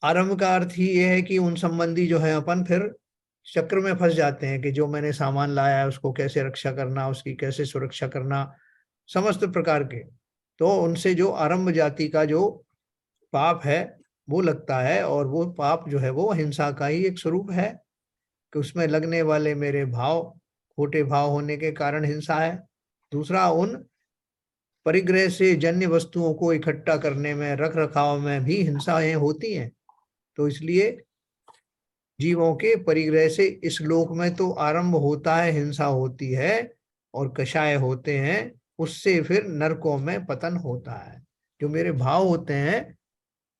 आरंभ का अर्थ ही ये है कि उन संबंधी जो है अपन फिर चक्र में फंस जाते हैं कि जो मैंने सामान लाया है उसको कैसे रक्षा करना, उसकी कैसे सुरक्षा करना, समस्त प्रकार के। तो उनसे जो आरंभ जाति का जो पाप है वो लगता है, और वो पाप जो है वो हिंसा का ही एक स्वरूप है कि उसमें लगने वाले मेरे भाव खोटे भाव होने के कारण हिंसा है। दूसरा, उन परिग्रह से जन्य वस्तुओं को इकट्ठा करने में, रख रखाव में भी हिंसाएं होती हैं। तो इसलिए जीवों के परिग्रह से इस लोक में तो आरंभ होता है, हिंसा होती है, और कषाय होते हैं, उससे फिर नरकों में पतन होता है। जो मेरे भाव होते हैं,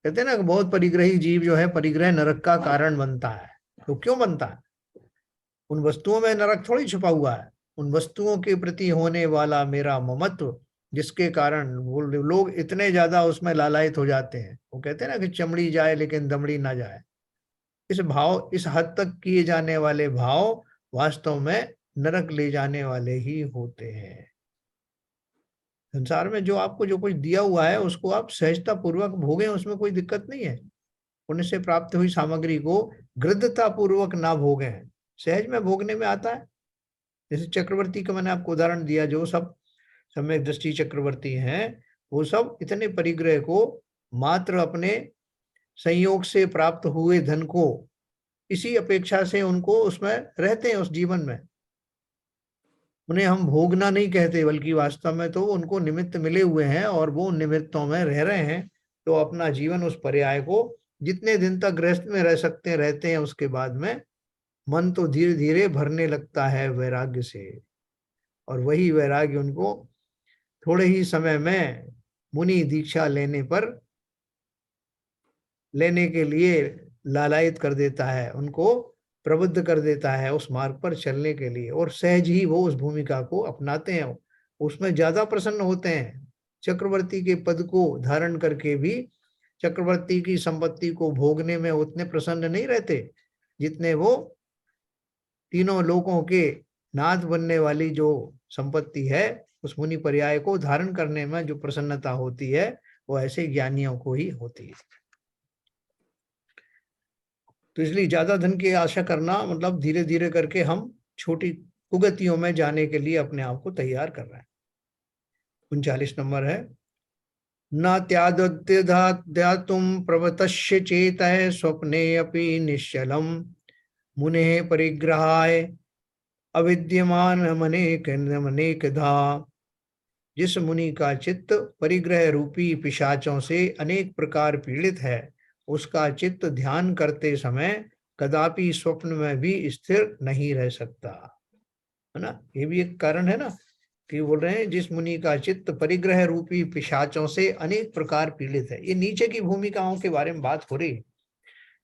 कहते हैं ना कि बहुत परिग्रही जीव जो है परिग्रह नरक का कारण बनता है। तो क्यों बनता है? उन वस्तुओं में नरक थोड़ी छुपा हुआ है, उन वस्तुओं के प्रति होने वाला मेरा ममत्व, जिसके कारण वो लोग इतने ज्यादा उसमें लालायित हो जाते हैं। वो कहते हैं ना कि चमड़ी जाए लेकिन दमड़ी ना जाए। इस भाव, इस हद तक किए जाने वाले भाव वास्तव में नरक ले जाने वाले ही होते हैं। संसार में जो आपको जो कुछ दिया हुआ है उसको आप सहजता पूर्वक भोगें, उसमें कोई दिक्कत नहीं है। पुण्य से प्राप्त हुई सामग्री को गृद्धता पूर्वक ना भोगें, सहज में भोगने में आता है। जैसे चक्रवर्ती का मैंने आपको उदाहरण दिया, जो सब सम्यक दृष्टि चक्रवर्ती हैं, वो सब इतने परिग्रह को मात्र अपने संयोग से प्राप्त हुए धन को, इसी अपेक्षा से उनको उसमें रहते हैं, उस जीवन में। उन्हें हम भोगना नहीं कहते, बल्कि वास्तव में तो उनको निमित्त मिले हुए हैं और वो निमित्तों में रह रहे हैं। तो अपना जीवन उस पर्याय को जितने दिन तक गृहस्थ में रह सकते हैं रहते हैं, उसके बाद में मन तो धीरे धीरे भरने लगता है वैराग्य से, और वही वैराग्य उनको थोड़े ही समय में मुनि दीक्षा लेने के लिए लालायित कर देता है, उनको प्रबुद्ध कर देता है उस मार्ग पर चलने के लिए, और सहज ही वो उस भूमिका को अपनाते हैं, उसमें ज्यादा प्रसन्न होते हैं। चक्रवर्ती के पद को धारण करके भी चक्रवर्ती की संपत्ति को भोगने में उतने प्रसन्न नहीं रहते जितने वो तीनों लोकों के नाथ बनने वाली जो संपत्ति है, उस मुनि पर्याय को धारण करने में जो प्रसन्नता होती है, वो ऐसे ज्ञानियों को ही होती है। तो इसलिए ज्यादा धन की आशा करना मतलब धीरे धीरे करके हम छोटी कुगतियों में जाने के लिए अपने आप को तैयार कर रहे हैं। 39 नंबर है, न त्याद्यातुम प्रवतस्य चेतः स्वप्ने अपि निश्चलम मुने परिग्रहाय अविद्यमान अनेकधा। जिस मुनि का चित्त परिग्रह रूपी पिशाचों से अनेक प्रकार पीड़ित है, उसका चित्त ध्यान करते समय कदापि स्वप्न में भी स्थिर नहीं रह सकता, है ना। ये भी एक कारण है ना कि बोल रहे हैं जिस मुनि का चित्त परिग्रह रूपी पिशाचों से अनेक प्रकार पीड़ित है। ये नीचे की भूमिकाओं के बारे में बात हो रही है,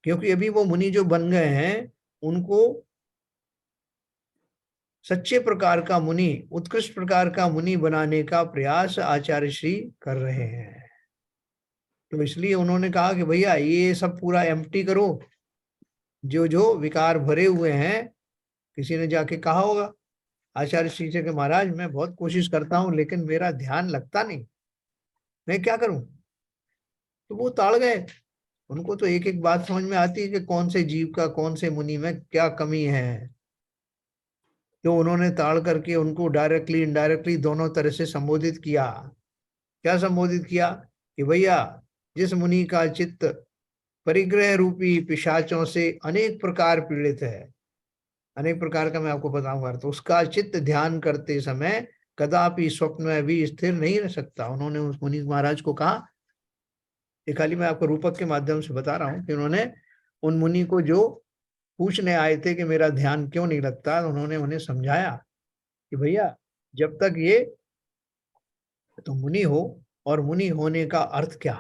क्योंकि अभी वो मुनि जो बन गए हैं उनको सच्चे प्रकार का मुनि, उत्कृष्ट प्रकार का मुनि बनाने का प्रयास आचार्य श्री कर रहे हैं। तो इसलिए उन्होंने कहा कि भैया ये सब पूरा एम्प्टी करो, जो जो विकार भरे हुए हैं। किसी ने जाके कहा होगा आचार्य श्री से कि महाराज मैं बहुत कोशिश करता हूं लेकिन मेरा ध्यान लगता नहीं, मैं क्या करूं? तो वो ताड़ गए। उनको तो एक एक बात समझ में आती है कि कौन से जीव का, कौन से मुनि में क्या कमी है। तो उन्होंने ताड़ करके उनको डायरेक्टली इनडायरेक्टली दोनों तरह से संबोधित किया। क्या संबोधित किया? कि भैया जिस मुनि का चित्त परिग्रह रूपी पिशाचों से अनेक प्रकार पीड़ित है, अनेक प्रकार का मैं आपको बताऊंगा, तो उसका चित्त ध्यान करते समय कदापि स्वप्न में भी स्थिर नहीं रह सकता। उन्होंने उस मुनि महाराज को कहा, ये खाली मैं आपको रूपक के माध्यम से बता रहा हूं कि उन्होंने उन मुनि को जो पूछने आए थे कि मेरा ध्यान क्यों नहीं लगता, उन्होंने उन्हें समझाया कि भैया जब तक ये तो मुनि हो, और मुनि होने का अर्थ क्या,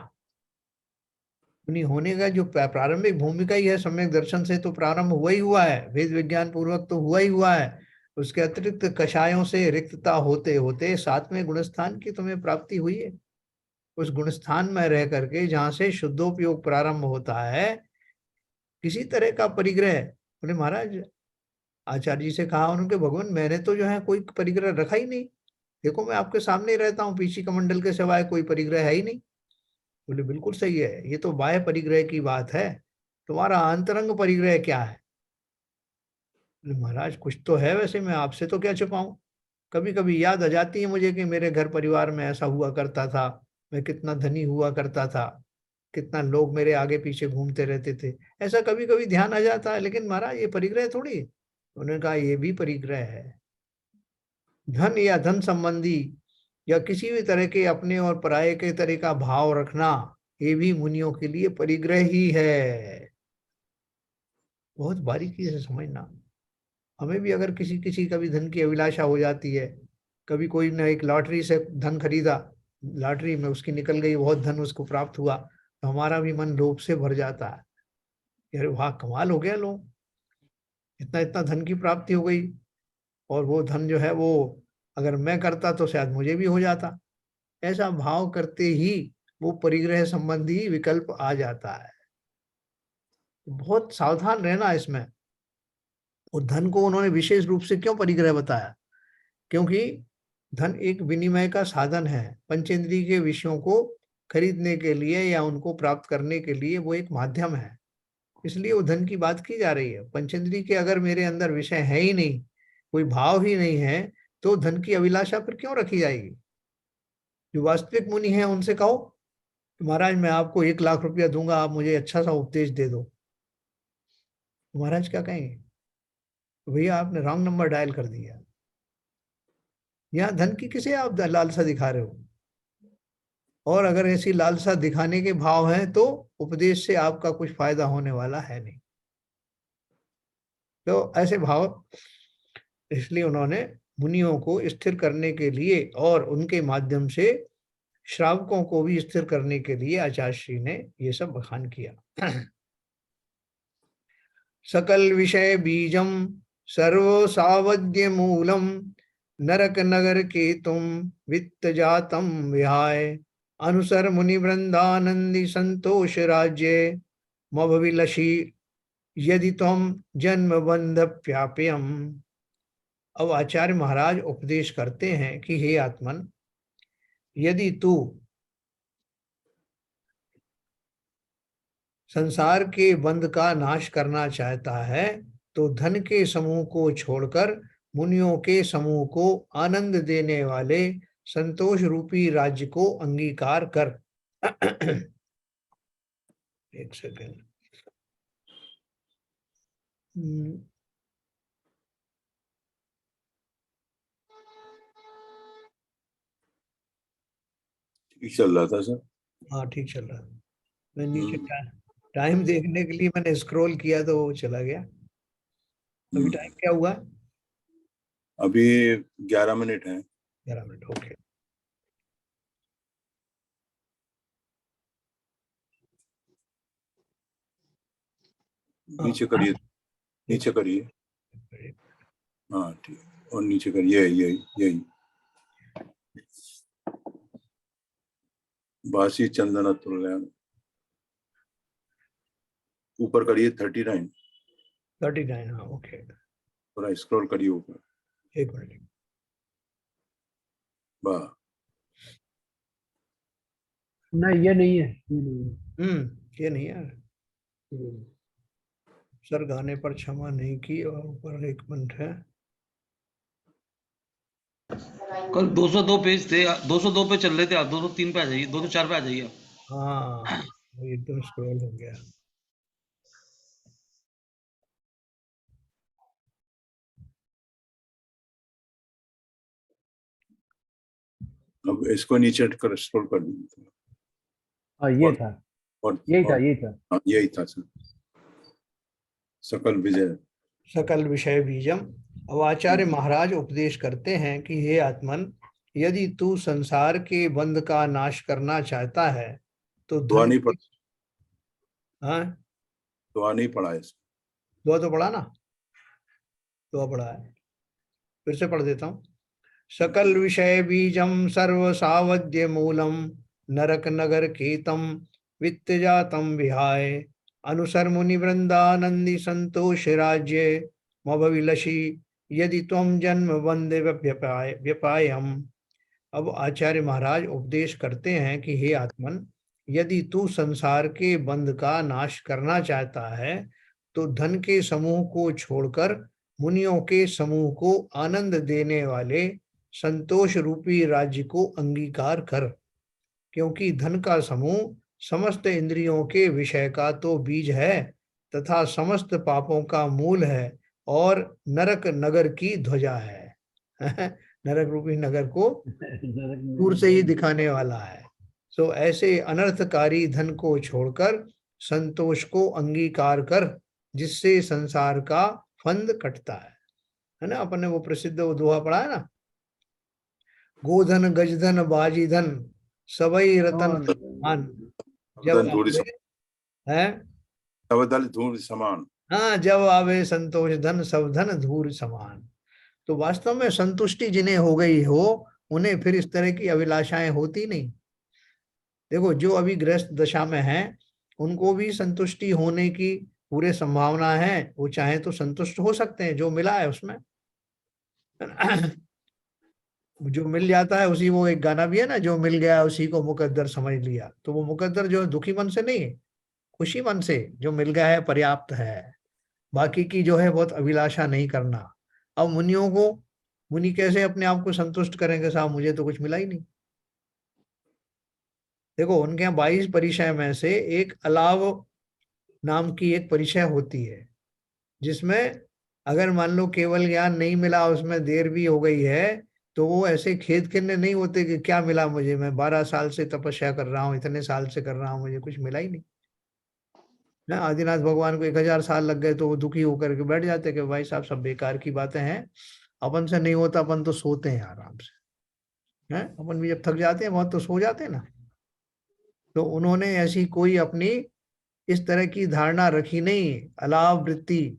मुनि होने का जो प्रारंभिक भूमिका ही है, सम्यक दर्शन से तो प्रारंभ हुआ ही हुआ है, वेद विज्ञान पूर्वक तो हुआ ही हुआ है। उसके अतिरिक्त कषायों से रिक्तता होते होते सातवें गुणस्थान की तुम्हें प्राप्ति हुई है। उस गुणस्थान में रह करके जहां से शुद्धोपयोग प्रारंभ होता है, किसी तरह का परिग्रह। बोले महाराज आचार्य जी से कहा उन्होंने, भगवान मैंने तो जो है कोई परिग्रह रखा ही नहीं, देखो मैं आपके सामने ही रहता हूँ, पीछे कमंडल के सिवाय कोई परिग्रह है ही नहीं। बोले बिल्कुल सही है, ये तो बाह्य परिग्रह की बात है, तुम्हारा अंतरंग परिग्रह क्या है? बोले महाराज कुछ तो है, वैसे मैं आपसे तो क्या छुपाऊं, कभी कभी याद आ जाती है मुझे कि मेरे घर परिवार में ऐसा हुआ करता था, मैं कितना धनी हुआ करता था, कितना लोग मेरे आगे पीछे घूमते रहते थे, ऐसा कभी कभी ध्यान आ जाता है। लेकिन महाराज ये परिग्रह थोड़ी। उन्होंने कहा ये भी परिग्रह है। धन या धन संबंधी या किसी भी तरह के अपने और पराये के तरह का भाव रखना, ये भी मुनियों के लिए परिग्रह ही है। बहुत बारीकी से समझना। हमें भी अगर किसी किसी का भी धन की अभिलाषा हो जाती है, कभी कोई ने एक लॉटरी से धन खरीदा, लॉटरी में उसकी निकल गई, बहुत धन उसको प्राप्त हुआ, तो हमारा भी मन लोभ से भर जाता है, अरे वाह कमाल हो गया, लोग इतना इतना धन की प्राप्ति हो गई, और वो धन जो है वो अगर मैं करता तो शायद मुझे भी हो जाता। ऐसा भाव करते ही वो परिग्रह संबंधी विकल्प आ जाता है। बहुत सावधान रहना इसमें। और धन को उन्होंने विशेष रूप से क्यों परिग्रह बताया? क्योंकि धन एक विनिमय का साधन है, पंचेंद्रिय के विषयों को खरीदने के लिए या उनको प्राप्त करने के लिए वो एक माध्यम है, इसलिए वो धन की बात की जा रही है। पंचेंद्रिय के अगर मेरे अंदर विषय है ही नहीं, कोई भाव ही नहीं है, तो धन की अभिलाषा फिर क्यों रखी जाएगी? जो वास्तविक मुनि है उनसे कहो कि महाराज मैं आपको 1 लाख रुपया दूंगा, आप मुझे अच्छा सा उपदेश दे दो, तो महाराज क्या कहेंगे? तो भैया आपने रॉन्ग नंबर डायल कर दिया, यहाँ धन की किसे आप लालसा दिखा रहे हो? और अगर ऐसी लालसा दिखाने के भाव हैं तो उपदेश से आपका कुछ फायदा होने वाला है नहीं। तो ऐसे भाव, इसलिए उन्होंने मुनियों को स्थिर करने के लिए और उनके माध्यम से श्रावकों को भी स्थिर करने के लिए आचार्य श्री ने ये सब बखान किया। सकल विषय बीजम सर्व सावध्य मूलम नरक नगर के तुम वित्त जातम विहाय अनुसर मुनि वृंदानंदी संतोष राज्य मभिलषी यदि तुम जन्म बंध प्याप्यम। अब आचार्य महाराज उपदेश करते हैं कि हे आत्मन, यदि तू संसार के बंध का नाश करना चाहता है तो धन के समूह को छोड़कर मुनियों के समूह को आनंद देने वाले संतोष रूपी राज्य को अंगीकार कर। एक सेकेंड। ठीक चल रहा था सर। हाँ ठीक चल रहा है। मैं नीचे टाइम देखने के लिए मैंने स्क्रॉल किया तो वो चला गया। अभी टाइम क्या हुआ? अभी 11 मिनट है। 11 मिनट, ओके। नीचे करिए, नीचे करिए। हाँ ठीक। और नीचे कर, यही यही यही बासी चंदन तुल्य, ऊपर करिए 39, 39, हाँ ओके, थोड़ा स्क्रॉल करिए ऊपर, एक मिनट। वाह, नहीं ये नहीं है, ये नहीं है। ये नहीं है सर, गाने पर क्षमा नहीं की, और ऊपर एक मिनट है। कल 202 पेज थे, 202 पे चल रहे थे आप, 203 पे आ जाइए, 204 पे आ जाइए आप। हाँ, वो एकदम स्क्रॉल हो गया। अब इसको नीचे कर, स्क्रॉल कर दीजिए। हाँ ये और था, और यही था, और- यही था। हाँ, यही था सर, सकल विजय। सकल विषय बीजम। अब आचार्य महाराज उपदेश करते हैं कि हे आत्मन, यदि तू संसार के बंध का नाश करना चाहता है तो दुआ धन नहीं की, हाँ दुआ नहीं पढ़ा है इसको। दुआ तो पढ़ा ना, दुआ पढ़ा है, फिर से पढ़ देता हूँ। सकल विषय बीजम सर्व सावध्य मूलम, नरक नगर केतम वित्त जातम विहाय, अनुसर मुनि वृंदानंदी संतोष राज्य, मभविलसी यदि त्वम जन्म वंदे व्यपायम। अब आचार्य महाराज उपदेश करते हैं कि हे आत्मन, यदि तू संसार के बंध का नाश करना चाहता है तो धन के समूह को छोड़कर मुनियों के समूह को आनंद देने वाले संतोष रूपी राज्य को अंगीकार कर, क्योंकि धन का समूह समस्त इंद्रियों के विषय का तो बीज है तथा समस्त पापों का मूल है और नरक नगर की ध्वजा है। नरक रूपी नगर को दूर से ही दिखाने वाला है। सो ऐसे अनर्थकारी धन को छोड़कर संतोष को अंगीकार कर, जिससे संसार का फंद कटता है ना। अपन ने वो प्रसिद्ध वो दोहा पढ़ा है ना, गोधन गजधन बाजीधन सबई रतन हाँ, धन, जब धन धूलि आवे है, सब दल धूल समान। हाँ जब आवे संतोष धन सब धन धूर समान। तो वास्तव में संतुष्टि जिन्हें हो गई हो, उन्हें फिर इस तरह की अभिलाषाएं होती नहीं। देखो जो अभी गृहस्थ दशा में हैं, उनको भी संतुष्टि होने की पूरे संभावना है, वो चाहे तो संतुष्ट हो सकते हैं जो मिला है उसमें। जो मिल जाता है उसी, वो एक गाना भी है ना, जो मिल गया उसी को मुकद्दर समझ लिया। तो वो मुकद्दर जो है दुखी मन से नहीं है, खुशी मन से, जो मिल गया है पर्याप्त है, बाकी की जो है बहुत अभिलाषा नहीं करना। अब मुनियों को, मुनि कैसे अपने आप को संतुष्ट करेंगे, साहब मुझे तो कुछ मिला ही नहीं। देखो उनके यहाँ 22 परिचय में से एक अलाव नाम की एक परिचय होती है, जिसमें अगर मान लो केवल ज्ञान नहीं मिला, उसमें देर भी हो गई है, तो वो ऐसे खेद खिन्न नहीं होते कि क्या मिला मुझे, मैं 12 साल से तपस्या कर रहा हूँ, इतने साल से कर रहा हूँ, मुझे कुछ मिला ही नहीं ना। आदिनाथ भगवान को 1000 साल लग गए, तो वो दुखी होकर के बैठ जाते कि भाई साहब सब बेकार की बातें हैं, अपन से नहीं होता, अपन तो सोते हैं आराम से, हैं अपन भी जब थक जाते हैं बहुत तो सो जाते हैं ना। तो उन्होंने ऐसी कोई अपनी इस तरह की धारणा रखी नहीं, अलाव वृत्ति,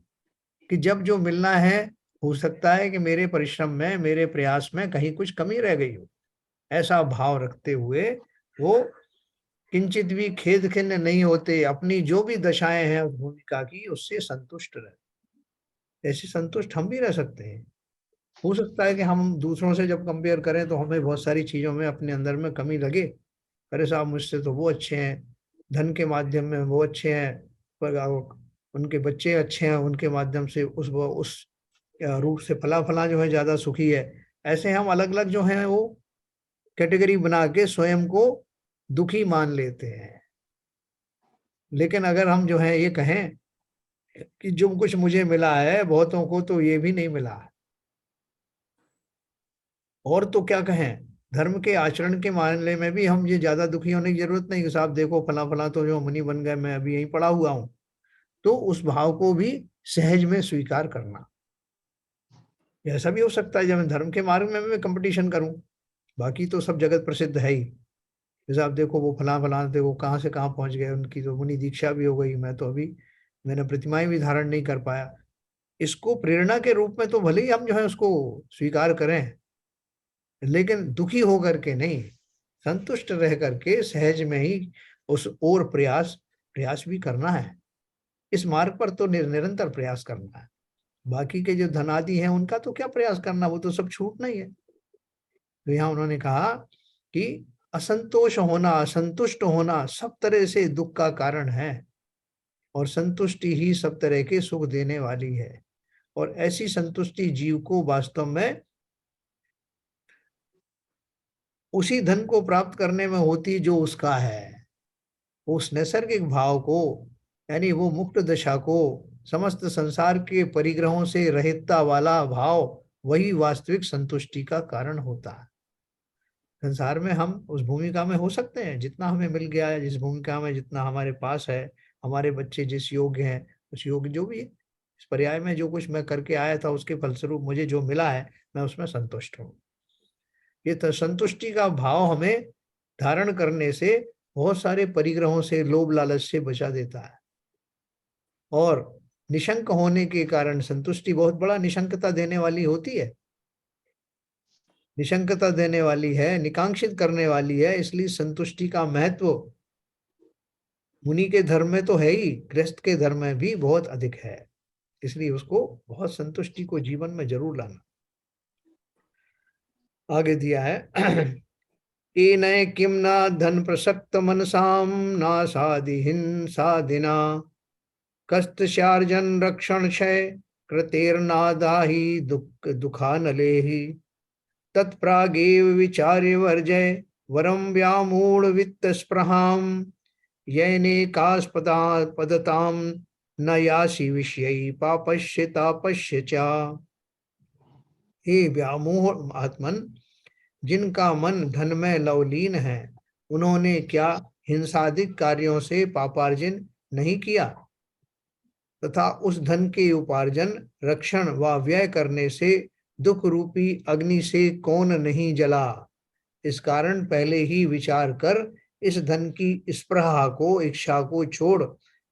कि जब जो मिलना है, हो सकता है कि मेरे परिश्रम में, मेरे प्रयास में कहीं कुछ कमी रह गई हो, ऐसा भाव रखते हुए वो किंचित भी खेद खिन्न नहीं होते, अपनी जो भी दशाएं हैं उस भूमिका की उससे संतुष्ट रहे। ऐसे संतुष्ट हम भी रह सकते हैं। हो सकता है कि हम दूसरों से जब कंपेयर करें तो हमें बहुत सारी चीजों में अपने अंदर में कमी लगे, अरे साहब मुझसे तो वो अच्छे हैं, धन के माध्यम में वो अच्छे हैं, पर उनके बच्चे अच्छे हैं, उनके माध्यम से उस रूप से फला फला जो है ज्यादा सुखी है। ऐसे हम अलग अलग जो है वो कैटेगरी बना के स्वयं को दुखी मान लेते हैं। लेकिन अगर हम जो है ये कहें कि जो कुछ मुझे मिला है, बहुतों को तो ये भी नहीं मिला है, और तो क्या कहें, धर्म के आचरण के मामले में भी हम ये ज्यादा दुखी होने की जरूरत नहीं कि साहब देखो फला फला तो जो मुनि बन गए, मैं अभी यहीं पड़ा हुआ हूं। तो उस भाव को भी सहज में स्वीकार करना, ऐसा भी हो सकता है जब मैं धर्म के मार्ग में मैं कंपटीशन करूं, बाकी तो सब जगत प्रसिद्ध है ही, जैसे आप देखो वो फला फला देखो कहाँ से कहाँ पहुंच गए, उनकी तो मुनि दीक्षा भी हो गई, मैं तो अभी मैंने प्रतिमाएं भी धारण नहीं कर पाया। इसको प्रेरणा के रूप में तो भले ही हम जो है उसको स्वीकार करें, लेकिन दुखी होकर के नहीं, संतुष्ट रह करके सहज में ही उस और प्रयास भी करना है। इस मार्ग पर तो निरंतर प्रयास करना है। बाकी के जो धनादि हैं उनका तो क्या प्रयास करना, वो तो सब छूटना ही है। तो यहाँ उन्होंने कहा कि असंतोष होना, असंतुष्ट होना सब तरह से दुख का कारण है, और संतुष्टि ही सब तरह के सुख देने वाली है। और ऐसी संतुष्टि जीव को वास्तव में उसी धन को प्राप्त करने में होती जो उसका है। उस नैसर्गिक भाव को, यानी वो मुक्त दशा को, समस्त संसार के परिग्रहों से रहितता वाला भाव, वही वास्तविक संतुष्टि का कारण होता है। संसार में हम उस भूमिका में हो सकते हैं जितना हमें मिल गया है, जिस भूमिका में जितना हमारे पास है, हमारे बच्चे जिस योग्य हैं उस योग्य, जो भी इस पर्याय में जो कुछ मैं करके आया था उसके फलस्वरूप मुझे जो मिला है मैं उसमें संतुष्ट हूँ। ये तो संतुष्टि का भाव हमें धारण करने से बहुत सारे परिग्रहों से, लोभ लालच से बचा देता है। और निशंक होने के कारण संतुष्टि बहुत बड़ा निशंकता देने वाली होती है, निशंकता देने वाली है, निकांक्षित करने वाली है। इसलिए संतुष्टि का महत्व मुनि के धर्म में तो है ही, गृहस्थ के धर्म में भी बहुत अधिक है। इसलिए उसको बहुत संतुष्टि को जीवन में जरूर लाना। आगे दिया है एनय किम न धन प्रसक्त मनसाम ना साधि हिंसादिना कस्तशार्जन रक्षण क्षय कृतेर्नादाहि दुखानलेहि तत्प्रागेव विचार्य वर्जय वरम व्यामूढ़ वित्त स्पृहाम यैनेकास्पदा पदताम न यासी विषयी पापश्य तापश्य चा। हे व्यामोह आत्मन, जिनका मन धन में लवलीन है, उन्होंने क्या हिंसादिक कार्यों से पापार्जन नहीं किया, तथा उस धन के उपार्जन, रक्षण व व्यय करने से दुख रूपी अग्नि से कौन नहीं जला। इस कारण पहले ही विचार कर इस धन की स्पृहा को, इच्छा को छोड़,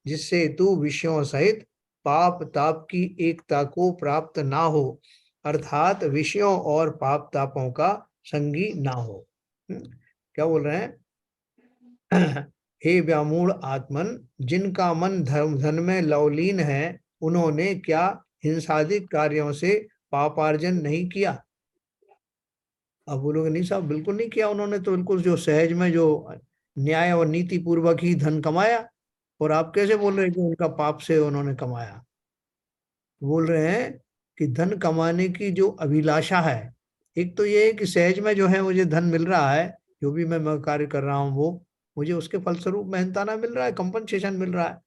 जिससे तू विषयों सहित पाप ताप की एकता को प्राप्त ना हो, अर्थात विषयों और पाप तापों का संगी ना हो। क्या बोल रहे हैं? हे व्यामूढ़ आत्मन, जिनका मन धन में लवलीन है, उन्होंने क्या हिंसादिक कार्यों से पापार्जन नहीं किया। अब बोलोगे नहीं साहब बिल्कुल नहीं किया उन्होंने, तो बिल्कुल जो सहज में जो न्याय और नीति पूर्वक ही धन कमाया। और आप कैसे बोल रहे हैं कि उनका पाप से उन्होंने कमाया? बोल रहे हैं कि धन कमाने की जो अभिलाषा है, एक तो ये है कि सहज में जो है मुझे धन मिल रहा है, जो भी मैं कार्य कर रहा हूँ वो मुझे उसके फलस्वरूप मेहनताना मिल रहा है, कंपनसेशन मिल रहा है।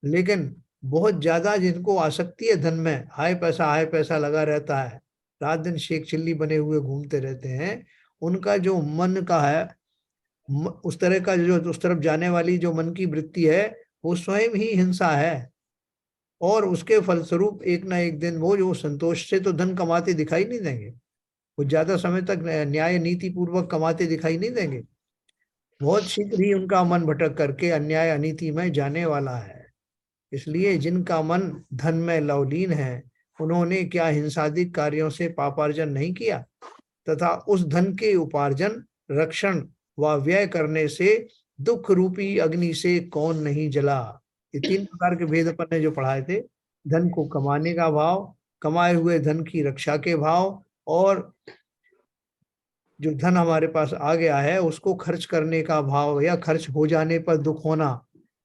लेकिन बहुत ज्यादा जिनको आसक्ति है धन में, हाय पैसा लगा रहता है, रात दिन शेख चिल्ली बने हुए घूमते रहते हैं, उनका जो मन का है, उस तरह का जो उस तरफ जाने वाली जो मन की वृत्ति है, वो स्वयं ही हिंसा है। और उसके फलस्वरूप एक ना एक दिन वो जो संतोष से तो धन कमाते दिखाई नहीं देंगे, वो ज्यादा समय तक न्याय नीति पूर्वक कमाते दिखाई नहीं देंगे। बहुत शीघ्र ही उनका मन भटक करके अन्याय अनीति में जाने वाला है। इसलिए जिनका मन धन में लवलीन है, उन्होंने क्या हिंसादिक कार्यों से पापार्जन नहीं किया, तथा उस धन के उपार्जन, रक्षण व व्यय करने से दुख रूपी अग्नि से कौन नहीं जला। ये तीन प्रकार के भेद अपन ने जो पढ़ाए थे, धन को कमाने का भाव, कमाए हुए धन की रक्षा के भाव, और जो धन हमारे पास आ गया है उसको खर्च करने का भाव या खर्च हो जाने पर दुख होना।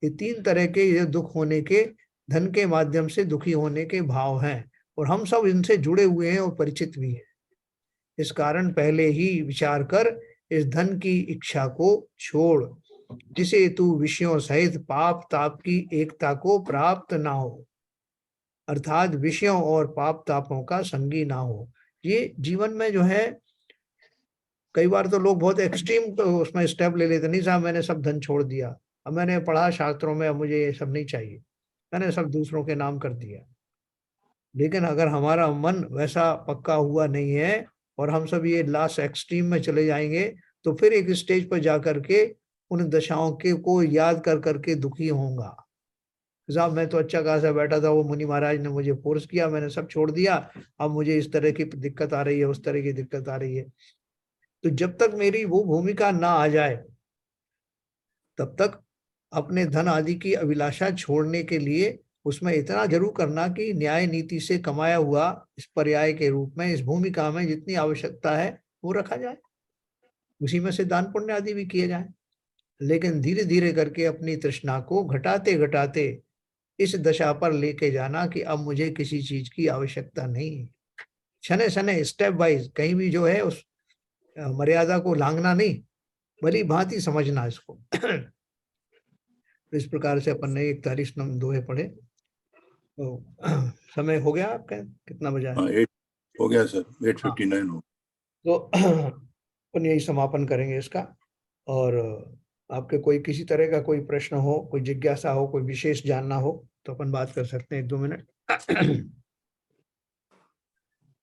ये तीन तरह के ये दुख होने के, धन के माध्यम से दुखी होने के भाव हैं, और हम सब इनसे जुड़े हुए हैं और परिचित भी हैं। इस कारण पहले ही विचार कर इस धन की इच्छा को छोड़, जिसे तू विषयों सहित पाप ताप की एकता को प्राप्त ना हो, अर्थात विषयों और पाप तापों का संगी ना हो। ये जीवन में जो है, कई बार तो लोग बहुत एक्सट्रीम तो उसमें स्टेप ले लेते, नहीं साहब मैंने सब धन छोड़ दिया, अब मैंने पढ़ा शास्त्रों में, अब मुझे ये सब नहीं चाहिए, मैंने सब दूसरों के नाम कर दिया। लेकिन अगर हमारा मन वैसा पक्का हुआ नहीं है और हम सब ये लास्ट एक्सट्रीम में चले जाएंगे, तो फिर एक स्टेज पर जाकर के उन दशाओं के को याद कर करके दुखी होगा। साहब मैं तो अच्छा खासा बैठा था, वो मुनि महाराज ने मुझे फोर्स किया, मैंने सब छोड़ दिया, अब मुझे इस तरह की दिक्कत आ रही है, उस तरह की दिक्कत आ रही है। तो जब तक मेरी वो भूमिका ना आ जाए तब तक अपने धन आदि की अभिलाषा छोड़ने के लिए उसमें इतना जरूर करना कि न्याय नीति से कमाया हुआ इस पर्याय के रूप में इस भूमिका में जितनी आवश्यकता है वो रखा जाए, उसी में से दान पुण्य आदि भी किए जाए। लेकिन धीरे धीरे करके अपनी तृष्णा को घटाते घटाते इस दशा पर लेके जाना कि अब मुझे किसी चीज की आवश्यकता नहीं है। शनै शनै स्टेप वाइज कहीं भी जो है उस मर्यादा को लांघना नहीं, भली भांति समझना इसको। इस प्रकार से अपन ने 41 नंबर दोहे पढ़े। तो समय हो गया आपका, कितना बजा है? हाँ 8 हो गया सर, हाँ 8:59 हो। तो अपन यही समापन करेंगे इसका। और आपके कोई किसी तरह का कोई प्रश्न हो, कोई जिज्ञासा हो, कोई विशेष जानना हो तो अपन बात कर सकते हैं 1-2 मिनट।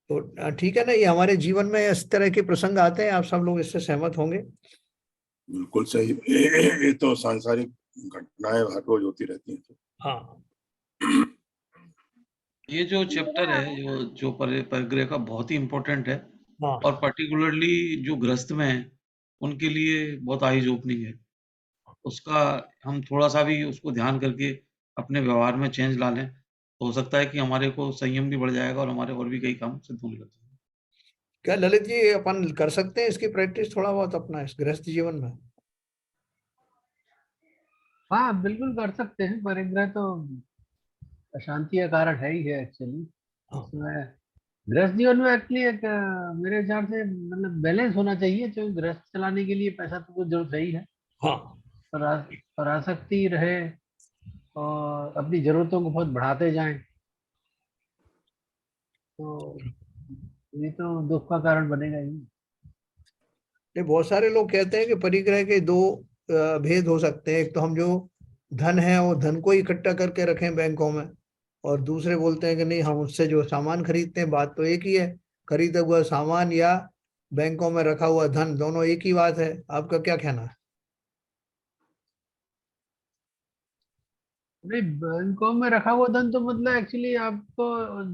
तो ठीक है ना, ये हमारे जीवन में इस तरह के प्रसंग आते हैं, आप सब लोग इससे सहमत होंगे। बिल्कुल सही। ये तो सांसारिक घटनाएं हर रोज होती रहती हैं। हाँ ये जो चैप्टर है जो परिग्रह का बहुत ही इम्पोर्टेंट है, हाँ और पर्टिकुलरली जो गृहस्थ में है उनके लिए बहुत आइज ओपनिंग है। उसका हम थोड़ा सा भी उसको ध्यान करके अपने व्यवहार में चेंज ला लें तो हो सकता है कि हमारे को संयम भी बढ़ जाएगा और हमारे और भी कई काम सिद्ध होने लग जाएंगे। क्या ललित जी अपन कर सकते हैं इसकी प्रैक्टिस थोड़ा बहुत अपना इस गृहस्थ जीवन में? हाँ बिल्कुल कर सकते हैं। परिग्रह तो अशांति का कारण है ही है एक्चुअली। हाँ उसमें गृहस्थ जीवन में एक्चुअली एक मेरे विचार से मतलब बैलेंस होना चाहिए, क्योंकि गृहस्थ चलाने के लिए पैसा तो कुछ जरूरत है ही है, हाँ पर पर आसक्ति रहे और अपनी जरूरतों को बहुत बढ़ाते जाएं तो ये तो दुख का कारण बनेगा ही। ये बहुत सारे लोग कहते हैं कि परिग्रह के दो भेद हो सकते हैं। एक तो हम जो धन है वो धन को इकट्ठा करके रखें बैंकों में, और दूसरे बोलते हैं कि नहीं हम उससे जो सामान खरीदते हैं, बात तो एक ही है, खरीदा हुआ सामान या बैंकों में रखा हुआ धन दोनों एक ही बात है। आपका क्या कहना है? नहीं, बैंकों में रखा हुआ धन तो मतलब एक्चुअली आपको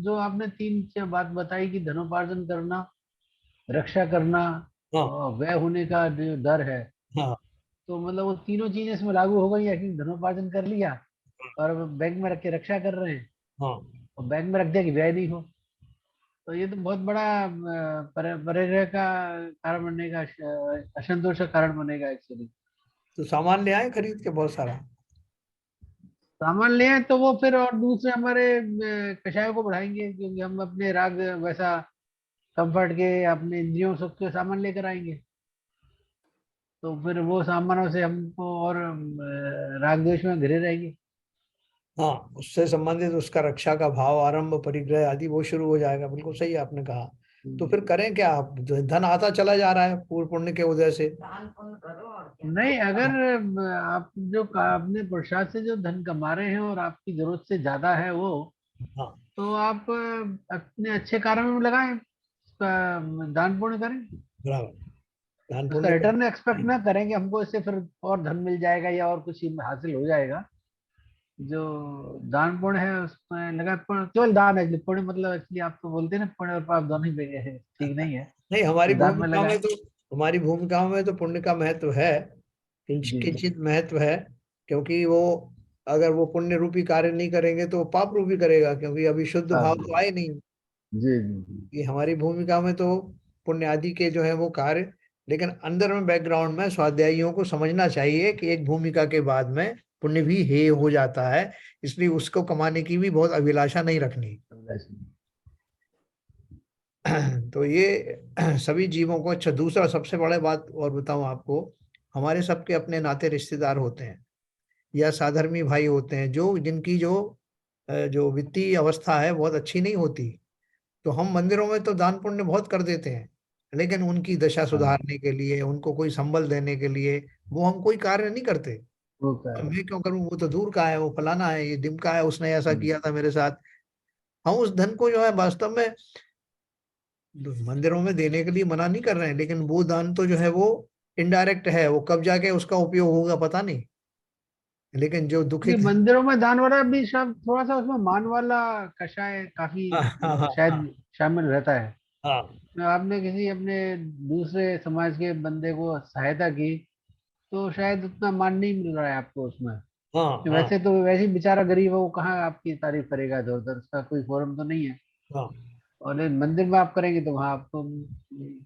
जो आपने तीन चार बात बताई कि धनोपार्जन करना, रक्षा करना हाँ और व्यय होने का जो दर है, हाँ तो मतलब वो तीनों चीजें इसमें लागू हो गई है कि धनोपार्जन कर लिया और बैंक में रख के रक्षा कर रहे हैं, हाँ। और बैंक में रख दिया कि व्यय नहीं हो। तो ये तो बहुत बड़ा परिग्रह का कारण बनेगा, असंतोष का कारण बनेगा एक्चुअली। तो सामान ले आए खरीद के बहुत सारा। सामान ले आए तो वो फिर और दूसरे हमारे कषायों को बढ़ाएंगे, क्योंकि हम अपने राग वैसा कंफर्ट के अपने इंद्रियों सुख के सामान लेकर आएंगे, तो फिर वो सामानों से हमको और राग द्वेष में घिरे रहेंगे। हाँ, उससे संबंधित उसका रक्षा का भाव, आरंभ, परिग्रह आदि वो शुरू हो जाएगा। बिल्कुल सही आपने कहा। तो फिर करें क्या? आप धन आता चला जा रहा है पूर्व पुण्य के उदय से। नहीं, अगर आप जो अपने पुरुषार्थ से जो धन कमा रहे हैं और आपकी जरूरत से ज्यादा है वो, हाँ तो आप अपने अच्छे कार्यों में लगाएं, दान पुण्य करें। बराबर, दान उसका पुण्य रिटर्न एक्सपेक्ट तो ना करें कि हमको इससे फिर और धन मिल जाएगा या और कुछ हासिल हो जाएगा। जो दान पुण्य है उसमें लगा, पुण्य केवल दान है, पुण्य मतलब एक्चुअली आप तो बोलते हैं ना पुण्य और पाप दोनों ही है, ठीक नहीं है। नहीं, हमारी तो दान में भूमिका लगा। में तो हमारी भूमिकाओं में तो पुण्य का महत्व है, जी जी किंचित महत्व है। क्योंकि वो अगर वो पुण्य रूपी कार्य नहीं करेंगे तो वो पाप रूपी करेगा, क्योंकि अभी शुद्ध हाँ भाव जी तो आए नहीं। जी जी जी। ये हमारी भूमिका में तो पुण्य आदि के जो है वो कार्य, लेकिन अंदर में बैकग्राउंड में स्वाध्यायियों को समझना चाहिए कि एक भूमिका के बाद में पुण्य भी हेय हो जाता है, इसलिए उसको कमाने की भी बहुत अभिलाषा नहीं रखनी। तो ये सभी जीवों को। अच्छा, दूसरा सबसे बड़ा बात और बताऊं आपको, हमारे सबके अपने नाते रिश्तेदार होते हैं या साधर्मी भाई होते हैं जो जिनकी जो वित्तीय अवस्था है बहुत अच्छी नहीं होती। तो हम मंदिरों में तो दान पुण्य बहुत कर देते हैं, लेकिन उनकी दशा हाँ सुधारने के लिए, उनको कोई संबल देने के लिए वो हम कोई कार्य नहीं करते। वो क्या अब है। मैं क्यों करूं, वो तो दूर का है, वो फलाना है, ये दिमका है, उसने ऐसा हम्म, किया था मेरे साथ। हम उस धन को जो है वास्तव में मंदिरों में देने के लिए मना नहीं कर रहे हैं, लेकिन वो दान तो जो है वो इनडायरेक्ट है, वो कब जाके उसका उपयोग होगा पता नहीं। लेकिन जो ये दुखित हैं, मंदिरों में दान वाला भी सब थोड़ा सा उसमें मान वाला कषाय काफी हाँ हाँ हाँ शायद शामिल रहता है। हाँ तो आपने किसी अपने दूसरे समाज के बंदे को सहायता की तो शायद उतना मान नहीं मिल रहा है आपको उसमें। हाँ कि हाँ वैसे तो वैसे ही बेचारा गरीब है, वो कहाँ आपकी तारीफ करेगा इधर उधर, उसका कोई फोरम तो नहीं है। हाँ। और ये मंदिर में आप करेंगे तो वहाँ आपको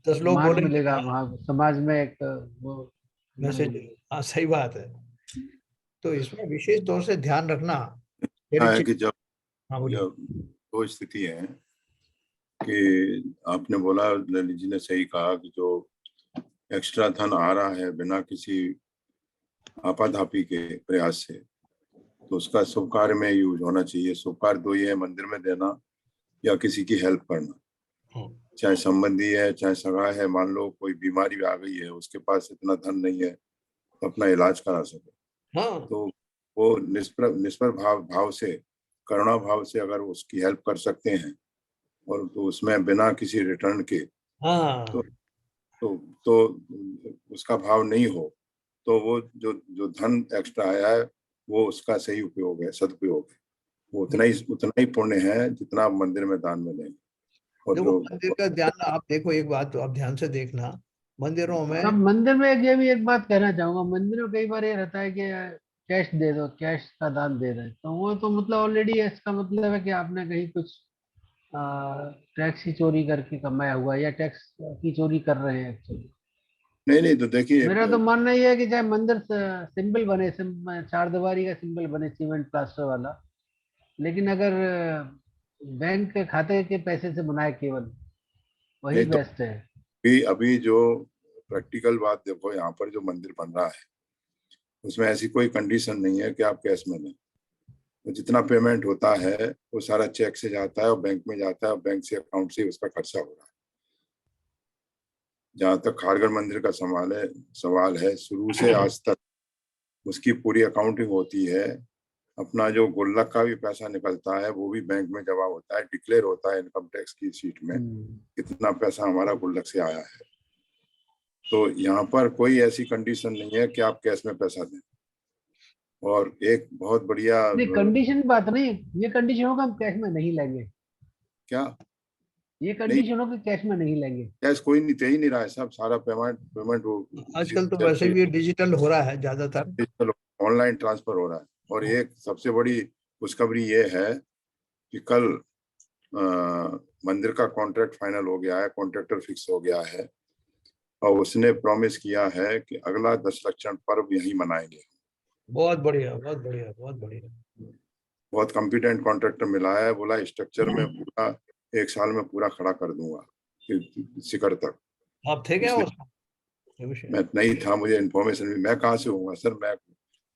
10 लोग मान बोलेंगे, मिलेगा, हाँ, वहाँ समाज में एक वो मैसेज। बनेगी। हाँ सही बात है। तो इसमें विशेष तौर से ध्यान रखना क्या मेरे है कि जब हाँ बोलिए। जब वो स्थिति है कि आपने बोला, ललित जी ने सही कहा कि जो एक्स्ट्रा धन आ रहा है बिना किसी आपाधापी के प्रयास से, तो उसका शुभ कार्य में यूज होना चाहिए। शुभ कार्य दो ही है, मंदिर में देना या किसी की हेल्प करना। हम्म, चाहे संबंधी है, चाहे सगा है, मान लो कोई बीमारी आ गई है, उसके पास इतना धन नहीं है तो अपना इलाज करा सके, हाँ तो वो निष्पर भाव से, करुणा भाव से अगर उसकी हेल्प कर सकते हैं, और तो उसमें बिना किसी रिटर्न के, हाँ। तो तो उसका भाव नहीं हो, तो वो जो जो धन एक्स्ट्रा आया है वो उसका सही उपयोग है, सदुपयोग है। वो उतना ही पुण्य है जितना आप मंदिर में दान में देंगे। और देखो जो मंदिर का ध्यान आप देखो, एक बात तो आप ध्यान से देखना, मंदिरों में अब मंदिर में ये भी एक बात कहना चाहूंगा, मंदिर में कई बार ये रहता है कि कैश दे दो, कैश का दान दे रहे हैं, तो वो तो मतलब ऑलरेडी इसका मतलब है कि आपने कहीं कुछ टैक्स ही चोरी करके कमाया हुआ है या टैक्स की चोरी कर रहे हैं एक्चुअली। नहीं नहीं, तो देखिए, मेरा तो मानना ये है कि चाहे मंदिर सिंबल बने, चार दीवारी का सिंबल बने सीमेंट प्लास्टर वाला, लेकिन अगर बैंक के खाते के पैसे से बनाए केवल, वही नहीं तो बेस्ट है। अभी जो प्रैक्टिकल बात देखो, यहाँ पर जो मंदिर बन रहा है उसमें ऐसी कोई कंडीशन नहीं है कि आप कैश में दें। तो जितना पेमेंट होता है वो सारा चेक से जाता है और बैंक में जाता है, और बैंक से अकाउंट से उसका खर्चा हो रहा है। जहाँ तक खारगर मंदिर का सवाल है, शुरू से आज तक उसकी पूरी अकाउंटिंग होती है। अपना जो गुल्लक का भी पैसा निकलता है वो भी बैंक में जमा होता है, डिक्लेयर होता है इनकम टैक्स की शीट में कितना पैसा हमारा गुल्लक से आया है। तो यहाँ पर कोई ऐसी कंडीशन नहीं है कि आप कैश में पैसा दें। और एक बहुत बढ़िया नहीं, कंडीशन बात नहीं, ये कंडीशन होगा हम कैश में नहीं लेंगे, क्या, ये नहीं, कंडीशन हो कि कैश में नहीं लेंगे। कैश कोई नहीं दे ही नहीं रहा है साहब। सारा पेमेंट पेमेंट वो आजकल तो वैसे भी डिजिटल हो रहा है ज्यादातर। डिजिटल ऑनलाइन ट्रांसफर हो रहा है। और एक सबसे बड़ी खुशखबरी ये है कि कल मंदिर का कॉन्ट्रैक्ट फाइनल हो गया है, कॉन्ट्रैक्टर फिक्स हो गया है, और उसने प्रॉमिस किया है कि अगला 10 लक्षण पर्व यहीं मनाएंगे। बहुत बढ़िया, बहुत बढ़िया, बहुत बढ़िया। बहुत कॉम्पिटेंट कॉन्ट्रैक्टर मिला है, बोला स्ट्रक्चर में पूरा 1 साल में पूरा खड़ा कर दूंगा शिखर तक। आप थे क्या इसलिए उसमें? ये विषय। मैं नहीं था, मुझे इन्फॉर्मेशन भी, मैं कहाँ से हूँ सर, मैं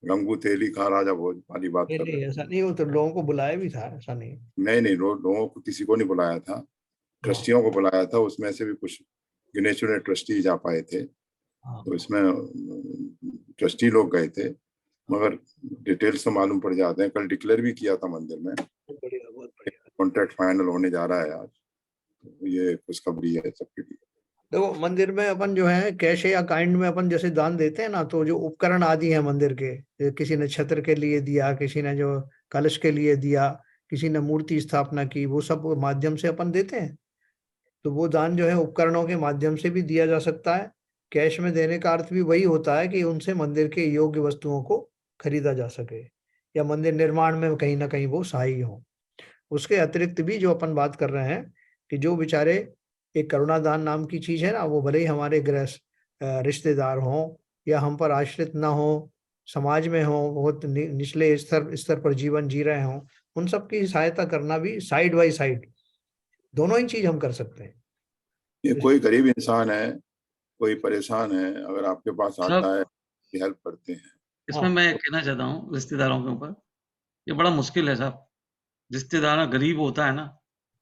गंगू तेली खा राजा भोज वाली बात नहीं कर नहीं, रहे ऐसा नहीं, वो तो लोगों को बुलाया भी था, ऐसा नहीं। हैं। नहीं नहीं, लोगों को किसी को नहीं बुलाया था, हाँ ट्रस्टियों को बुलाया था। उसमें से भी कुछ गिने चुने ट्रस्टी जा पाए थे, हाँ तो इसमें ट्रस्टी लोग गए थे, मगर डिटेल्स तो मालूम पड़ जाते हैं। कल डिक्लेयर भी किया था मंदिर में, बहुत बढ़िया, बहुत बढ़िया। कॉन्ट्रैक्ट फाइनल होने जा रहा है आज। तो ये खुशखबरी है सबके लिए। देखो मंदिर में अपन जो है कैश या काइंड में अपन जैसे दान देते हैं ना, तो जो उपकरण आदि है मंदिर के, किसी ने छत्र के लिए दिया, किसी ने जो कलश के लिए दिया, किसी ने मूर्ति स्थापना की, वो सब माध्यम से अपन देते हैं। तो वो दान जो है उपकरणों के माध्यम से भी दिया जा सकता है। कैश में देने का अर्थ भी वही होता है कि उनसे मंदिर के योग्य वस्तुओं को खरीदा जा सके, या मंदिर निर्माण में कहीं ना कहीं वो सहायी हो। उसके अतिरिक्त भी जो अपन बात कर रहे हैं कि जो बेचारे, एक करुणादान नाम की चीज है ना, वो भले ही हमारे गृहस्थ रिश्तेदार हों या हम पर आश्रित ना हो, समाज में हो, बहुत निचले स्तर स्तर पर जीवन जी रहे हों, उन सब की सहायता करना भी साइड बाय साइड, दोनों ही चीज हम कर सकते हैं। ये कोई गरीब इंसान है, कोई परेशान है, अगर आपके पास सब आता है, हेल्प करते हैं। इसमें हाँ मैं कहना चाहता हूँ रिश्तेदारों के ऊपर, ये बड़ा मुश्किल है साहब। रिश्तेदार गरीब होता है ना,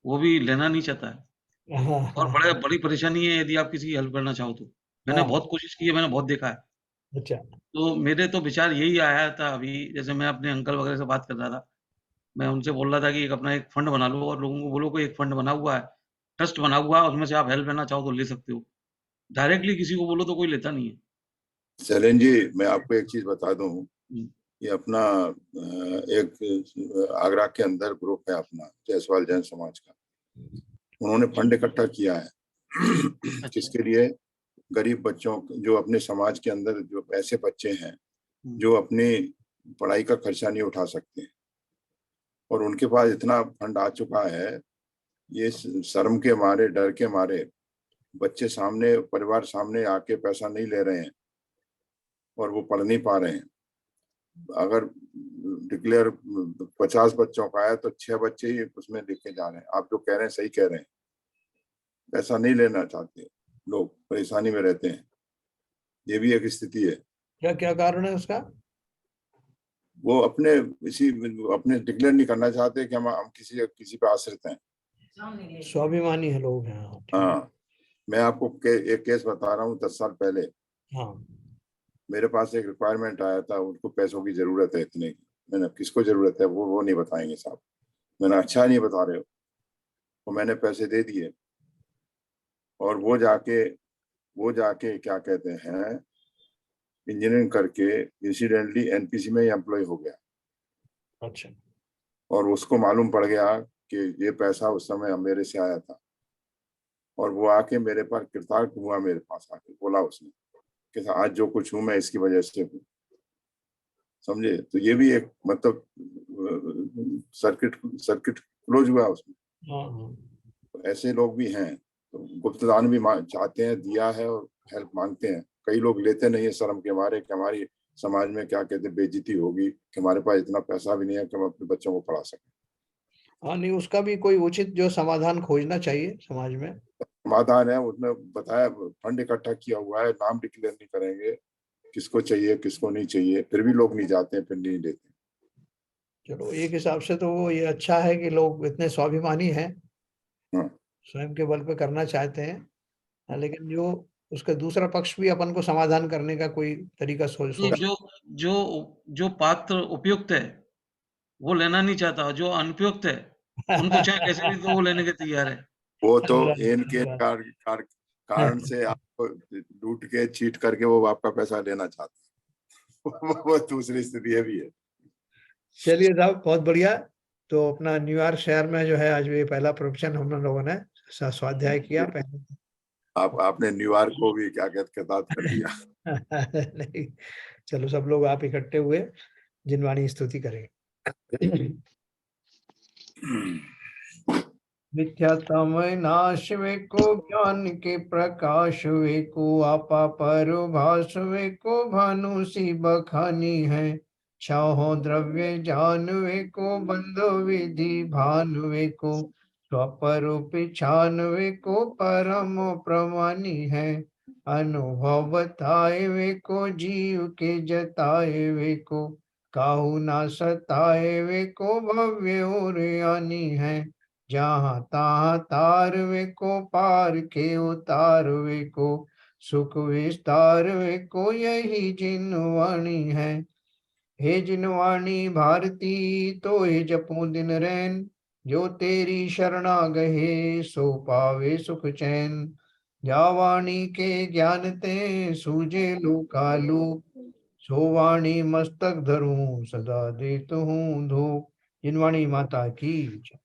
वो भी लेना नहीं चाहता है, हाँ और हाँ बड़ी परेशानी है यदि आप किसी की हेल्प करना चाहो तो। मैंने हाँ। बहुत कोशिश की है, मैंने बहुत देखा है। अच्छा। तो मेरे तो विचार यही आया था अभी, जैसे मैं अपने अंकल वगैरह से बात कर रहा था, मैं उनसे बोल रहा था कि एक अपना एक फंड बना लो और लोगों को बोलो कि एक फंड बना हुआ है, ट्रस्ट बना हुआ है, उसमें से आप हेल्प लेना चाहो तो ले सकते हो। डायरेक्टली किसी को बोलो तो कोई लेता नहीं है। शैलेंद्र जी, मैं आपको एक चीज बता दूं, हुँ, ये अपना एक आगरा के अंदर ग्रुप है अपना जायसवाल जैन समाज का, उन्होंने फंड इकट्ठा किया है किसके लिए? गरीब बच्चों जो अपने समाज के अंदर जो ऐसे बच्चे हैं जो अपनी पढ़ाई का खर्चा नहीं उठा सकते, और उनके पास इतना फंड आ चुका है, ये शर्म के मारे, डर के मारे बच्चे सामने, परिवार सामने आके पैसा नहीं ले रहे हैं और वो पढ़ नहीं पा रहे हैं। अगर डिक्लेयर 50 बच्चों का है तो 6 बच्चे ही उसमें लिखे जा रहे हैं। आप जो कह रहे हैं सही कह रहे हैं, पैसा नहीं लेना चाहते लोग, परेशानी में रहते हैं, ये भी एक स्थिति है। क्या क्या कारण है उसका? वो अपने अपने डिक्लेयर नहीं करना चाहते कि हम किसी पे आश्रित हैं। स्वाभिमानी है लोग हैं। हाँ, मैं आपको एक केस बता रहा हूँ। 10 साल पहले हाँ, मेरे पास एक रिक्वायरमेंट आया था, उनको पैसों की जरूरत है इतने की। मैंने, किसको जरूरत है? वो नहीं बताएंगे साहब। मैंने, अच्छा नहीं बता रहे हो। तो मैंने पैसे दे दिए और वो जाके क्या कहते हैं, इंजीनियरिंग करके इंसिडेंटली एनपीसी में एम्प्लॉय हो गया। अच्छा। और और उसको मालूम पड़ गया कि ये पैसा उस समय मेरे से आया था, और वो आके मेरे पास कृतार्थ हुआ, मेरे पास आके बोला उसने कि आज जो कुछ हूं मैं इसकी वजह से हूँ। समझे? तो ये भी एक मतलब सर्किट क्लोज हुआ उसमें। हाँ, तो ऐसे लोग भी हैं, तो गुप्त दान भी चाहते हैं, दिया है और हेल्प मांगते हैं। कई लोग लेते नहीं है शर्म के मारे कि हमारी समाज में क्या कहते हैं, बेइज्जती होगी, कि हमारे पास इतना पैसा भी नहीं है कि हम अपने बच्चों को पढ़ा सकें। हाँ, नहीं, उसका भी कोई उचित जो समाधान खोजना चाहिए समाज में। समाधान है, उसने बताया फंड इकट्ठा किया हुआ है, नाम डिक्लेयर नहीं करेंगे, किसको चाहिए किसको नहीं चाहिए, फिर भी लोग नहीं जाते हैं, फिर नहीं देते। चलो, एक हिसाब से तो वो ये अच्छा है कि लोग इतने स्वाभिमानी हैं, हाँ, स्वयं के बल पे करना चाहते हैं। हाँ, लेकिन जो उसका दूसरा पक्ष भी अपन को समाधान करने का कोई तरीका सोच नहीं, सोच जो पात्र उपयुक्त है वो लेना नहीं चाहता, जो अनुपयुक्त है उनको चाहे कैसे भी तो वो लेने के तैयार है। वो तो इनके राइट, कारण से आपको लूट के चीट करके वो आपका पैसा लेना चाहते हैं। वो दूसरी स्थिति है भी है। चलिए साहब, बहुत बढ़िया। तो अपना न्यूयॉर्क शहर में जो है आज ये पहला प्रवचन हम लोगों ने स्वाध्याय किया पहले। आपने न्यूयॉर्क को भी क्या कहते खिताब कर दिया। नहीं, चलो सब लोग आप इकट्ठे हुए जिनवाणी स्तुति करेंगे। मिथ्यातम नाश वे को ज्ञान के प्रकाश वे को आपा पर भाष वे को भानु सी बखानी है। छहो द्रव्य जान वे को बंध विधि भान वे को स्वरूप छान वे को परम प्रमानी है। अनुभव बताए वे को जीव के जताए वे को काहू ना सताए वे को भव्य और यानी है। जहाँ तहाँ तार वे को पार के उतार वे को सुख विस्तार वे को यही जिनवाणी है। हे जिनवाणी भारती तो हे जपू दिन रैन जो तेरी शरणा गहे सो पावे सुख चैन। जावाणी के ज्ञान ते सूझे लोकालूप सो वाणी मस्तक धरूं सदा देत हूँ धूप। जिनवाणी माता की जय।